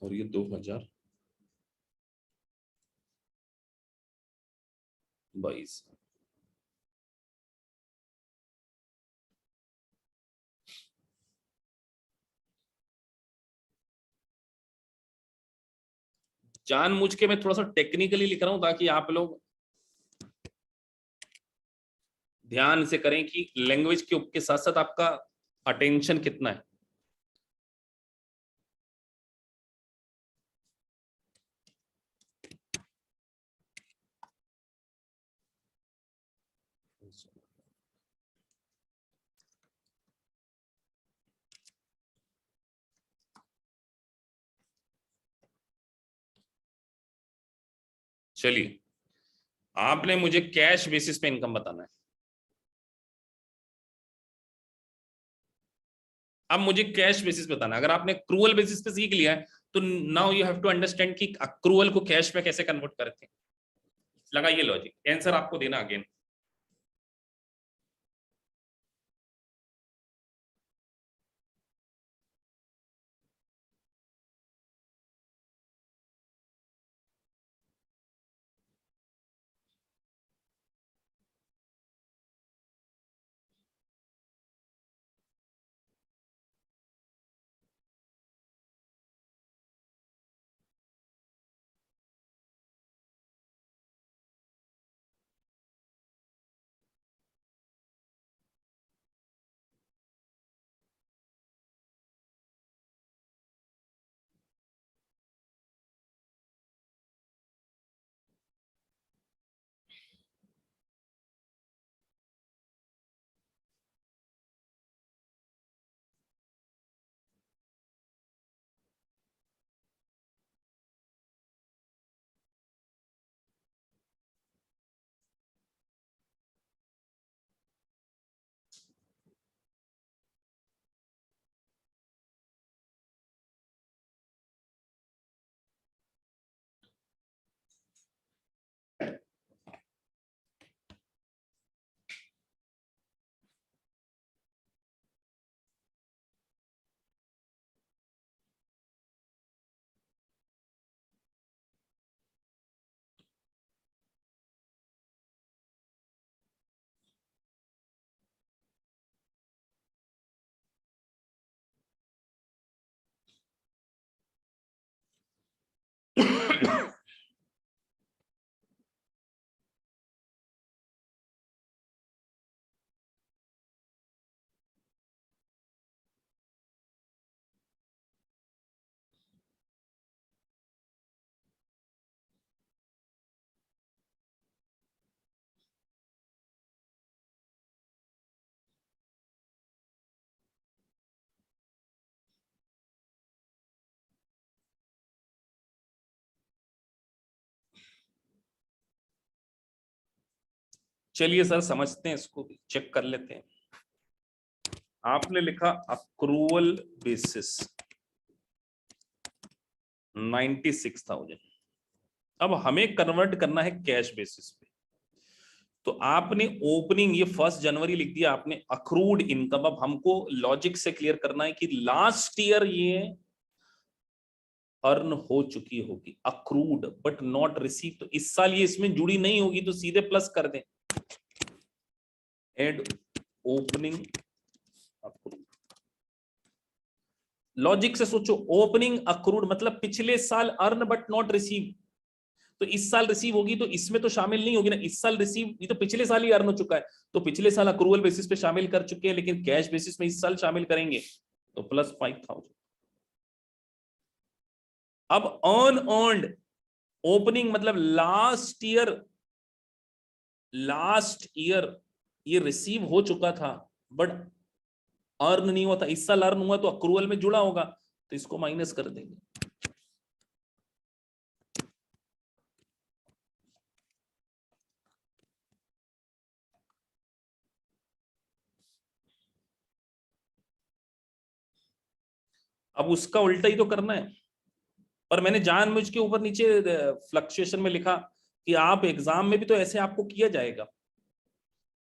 और ये 2022, जानबूझ के मैं थोड़ा सा टेक्निकली लिख रहा हूं ताकि आप लोग ध्यान से करें कि लैंग्वेज के साथ साथ आपका अटेंशन कितना है। चलिए, आपने मुझे कैश बेसिस पे इनकम बताना है। अब मुझे कैश बेसिस बताना है। अगर आपने क्रूअल बेसिस पे सीख लिया है तो now you have to understand कि अक्रूअल को कैश में कैसे कन्वर्ट करते हैं। लगाइए लॉजिक, आंसर आपको देना अगेन। चलिए सर समझते हैं, इसको भी चेक कर लेते हैं। आपने लिखा अक्रूवल बेसिस 96,000। अब हमें कन्वर्ट करना है कैश बेसिस पे। तो आपने ओपनिंग ये 1 जनवरी लिख दिया आपने, अक्रूड इनकम। अब हमको लॉजिक से क्लियर करना है कि लास्ट ईयर ये अर्न हो चुकी होगी, अक्रूड बट नॉट रिसीव। तो इस साल ये इसमें जुड़ी नहीं होगी तो सीधे प्लस कर दें, एड ओपनिंग अक्रूड। लॉजिक से सोचो, ओपनिंग अक्रूड मतलब पिछले साल अर्न बट नॉट रिसीव। तो इस साल रिसीव होगी तो इसमें तो शामिल नहीं होगी ना। इस साल रिसीव, ये तो पिछले साल ही अर्न हो चुका है, तो पिछले साल अक्रूवल बेसिस पे शामिल कर चुके हैं, लेकिन कैश बेसिस में इस साल शामिल करेंगे तो प्लस 5,000। अब अर्नड ओपनिंग मतलब लास्ट ईयर ये रिसीव हो चुका था बट अर्न नहीं हुआ था, इस साल अर्न हुआ तो अक्रूवल में जुड़ा होगा, तो इसको माइनस कर देंगे। अब उसका उल्टा ही तो करना है, पर मैंने जानबूझ के ऊपर नीचे फ्लक्चुएशन में लिखा कि आप एग्जाम में भी तो ऐसे आपको किया जाएगा,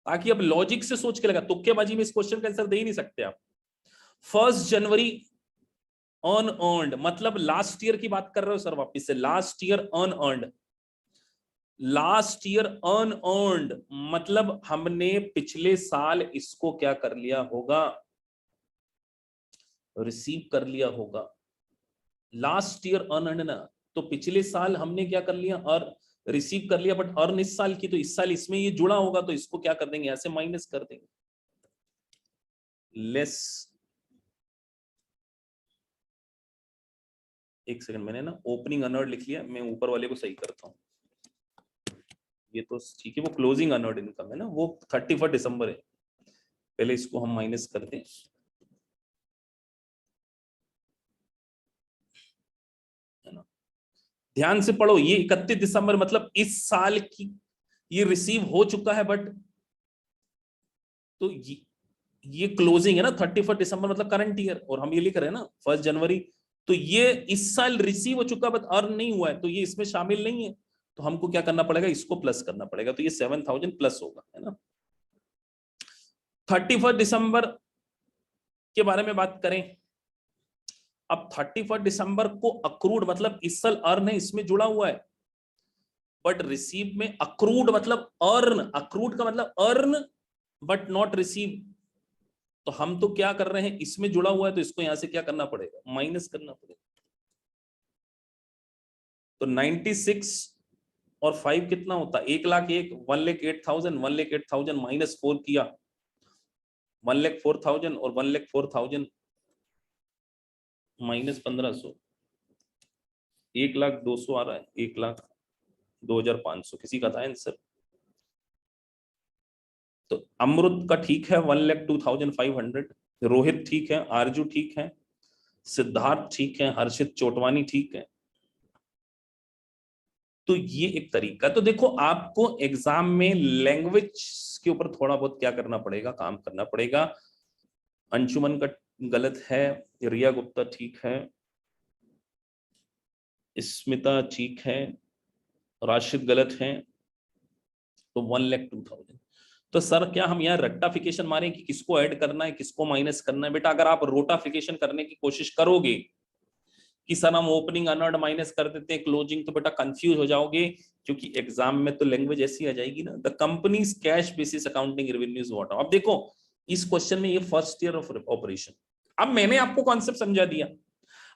ताकि अब लॉजिक से सोच के लगा। तुक्केबाजी में इस क्वेश्चन का आंसर दे ही नहीं सकते आप। 1 जनवरी अनअर्न्ड मतलब लास्ट ईयर की बात कर रहे हो सर, वापिस से last year unearned. Last year unearned मतलब हमने पिछले साल इसको क्या कर लिया होगा, रिसीव कर लिया होगा। लास्ट ईयर अनअर्न्ड ना, तो पिछले साल हमने क्या कर लिया, और रिसीव कर लिया, बट अर्न इस साल की, तो इस साल इसमें ये जुड़ा होगा, तो इसको क्या कर देंगे, ऐसे माइनस कर देंगे, लेस। एक सेकंड, मैंने ना ओपनिंग अनअर्ड लिख लिया, मैं ऊपर वाले को सही करता हूँ। ये तो ठीक है, वो क्लोजिंग अनअर्ड इनकम है ना, वो 31 दिसंबर है, पहले इसको हम माइनस कर दें। है ना, ध्यान से पढ़ो, ये 31 दिसंबर मतलब इस साल की ये रिसीव हो चुका है, बट तो ये क्लोजिंग है ना, 31 दिसंबर मतलब करंट ईयर, और हम ये लिख रहे हैं ना 1 जनवरी, तो ये इस साल रिसीव हो चुका बट अर्न नहीं हुआ है, तो ये इसमें शामिल नहीं है, तो हमको क्या करना पड़ेगा, इसको प्लस करना पड़ेगा, तो ये 7,000 प्लस होगा, है ना। 31 दिसंबर के बारे में बात करें, अब 31 दिसंबर को अक्रूड मतलब इस साल अर्न है, इसमें जुड़ा हुआ है, बट रिसीव में अक्रूड मतलब अर्न, अक्रूड का मतलब अर्न बट नॉट रिसीव, तो हम तो क्या कर रहे हैं, इसमें जुड़ा हुआ है, तो इसको यहां से क्या करना पड़ेगा, माइनस करना पड़ेगा। तो 96 और 5 कितना होता है, 1,01,000, 1,08,000, 1,08,000 माइनस 4 किया, 1,04,000 और 1,04,000 माइनस 1,500, 1,02,000 आ रहा है, 1,02,500, किसी का था आंसर। तो अमरुद का ठीक है 1,02,500, रोहित ठीक है, आरजू ठीक है, सिद्धार्थ ठीक है, हर्षित चोटवानी ठीक है। तो ये एक तरीका, तो देखो आपको एग्जाम में लैंग्वेज के ऊपर थोड़ा बहुत क्या करना पड़ेगा, काम करना पड़ेगा। अंशुमन का गलत है, रिया गुप्ता ठीक है, स्मिता ठीक है, राशिद गलत है, तो 1,02,000। तो सर क्या हम यहाँ रेक्टाफिकेशन मारें कि किसको ऐड करना है किसको माइनस करना है? बेटा अगर आप रोटाफिकेशन करने की कोशिश करोगे कि सर हम ओपनिंग अनअर्न्ड माइनस कर देते हैं क्लोजिंग, तो बेटा कंफ्यूज हो जाओगे, क्योंकि एग्जाम में तो लैंग्वेज ऐसी आ जाएगी ना, the companies cash basis accounting revenues what. अब देखो इस क्वेश्चन में ये फर्स्ट ईयर ऑफ ऑपरेशन, अब मैंने आपको कॉन्सेप्ट समझा दिया,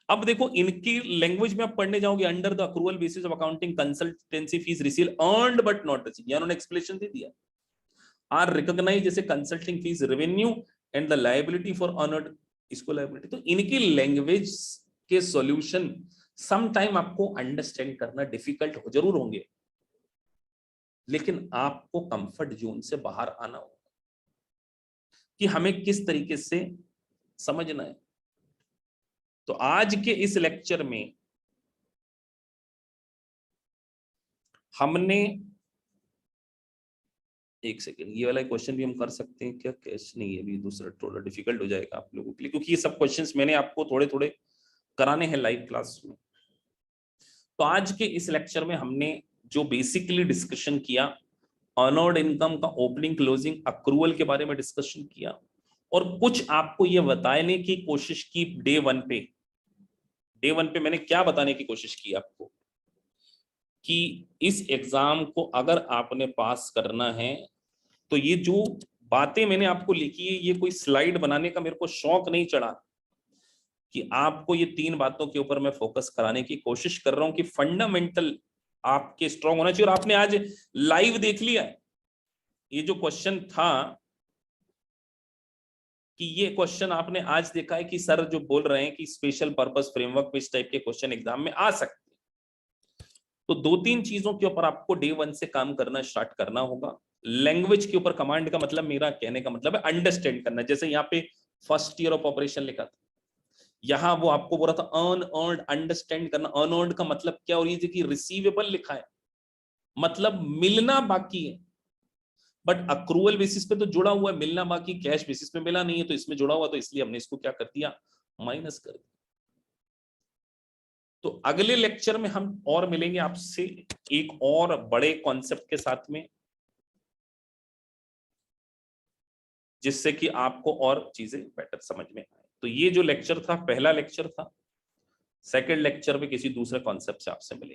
अब देखो इनकी लैंग्वेज में आप पढ़ने जाओगे, under the accrual basis of accounting consultancy fees receive earned but not receive, उन्होंने एक्सप्लेनेशन दे दिया, आर रिकॉग्नाइज जैसे consulting fees revenue and the liability for earned, इसको लायबिलिटी। तो इनकी लैंग्वेज के सॉल्यूशन सम टाइम आपको अंडरस्टैंड करना डिफिकल्ट हो जरूर होंगे, लेकिन आपको कंफर्ट जोन से बाहर आना होगा कि हमें किस तरीके से समझना है। तो आज के इस लेक्चर में हमने, एक सेकेंड, ये वाला क्वेश्चन भी हम कर सकते हैं क्या, कैश नहीं है, भी दूसरा थोड़ा डिफिकल्ट हो जाएगा आप लोगों के लिए, क्योंकि ये सब क्वेश्चंस मैंने आपको थोड़े थोड़े कराने हैं लाइव क्लास में। तो आज के इस लेक्चर में हमने जो बेसिकली डिस्कशन किया, अर्नड इनकम का ओपनिंग क्लोजिंग अक्रूवल के बारे में डिस्कशन किया, और कुछ आपको ये बताने की कोशिश की डे वन पे मैंने क्या बताने की कोशिश की आपको, कि इस एग्जाम को अगर आपने पास करना है तो ये जो बातें मैंने आपको लिखी है, ये कोई स्लाइड बनाने का मेरे को शौक नहीं चढ़ा, कि आपको ये 3 बातों के ऊपर मैं फोकस कराने की कोशिश कर रहा हूं कि फंडामेंटल आपके स्ट्रांग होना चाहिए। और आपने आज लाइव देख लिया ये जो क्वेश्चन था, कि ये क्वेश्चन आपने आज देखा है कि सर जो बोल रहे हैं कि स्पेशल पर्पस फ्रेमवर्क पे इस टाइप के क्वेश्चन एग्जाम में आ सकते हैं। तो 2-3 चीजों के ऊपर आपको डे 1 से काम करना स्टार्ट करना होगा। लैंग्वेज के ऊपर कमांड का मतलब, मेरा कहने का मतलब है अंडरस्टैंड करना, जैसे यहाँ पे फर्स्ट ईयर ऑफ ऑपरेशन लिखा था, यहां वो आपको बोला था अर्न अर्न, अंडरस्टैंड करना, अर्न अर्न का मतलब क्या, और ये देखिए रिसीवेबल लिखा है, मतलब मिलना बाकी है, बट अक्रूवल बेसिस पे तो जुड़ा हुआ है, मिलना बाकी, कैश बेसिस पे मिला नहीं है, तो इसमें जुड़ा हुआ, तो इसलिए हमने इसको क्या कर दिया, माइनस कर दिया। तो अगले लेक्चर में हम और मिलेंगे आपसे एक और बड़े कॉन्सेप्ट के साथ में, जिससे कि आपको और चीजें बेटर समझ में आए। तो ये जो लेक्चर था, पहला लेक्चर था, सेकंड लेक्चर में किसी दूसरे कॉन्सेप्ट से आपसे मिलेंगे।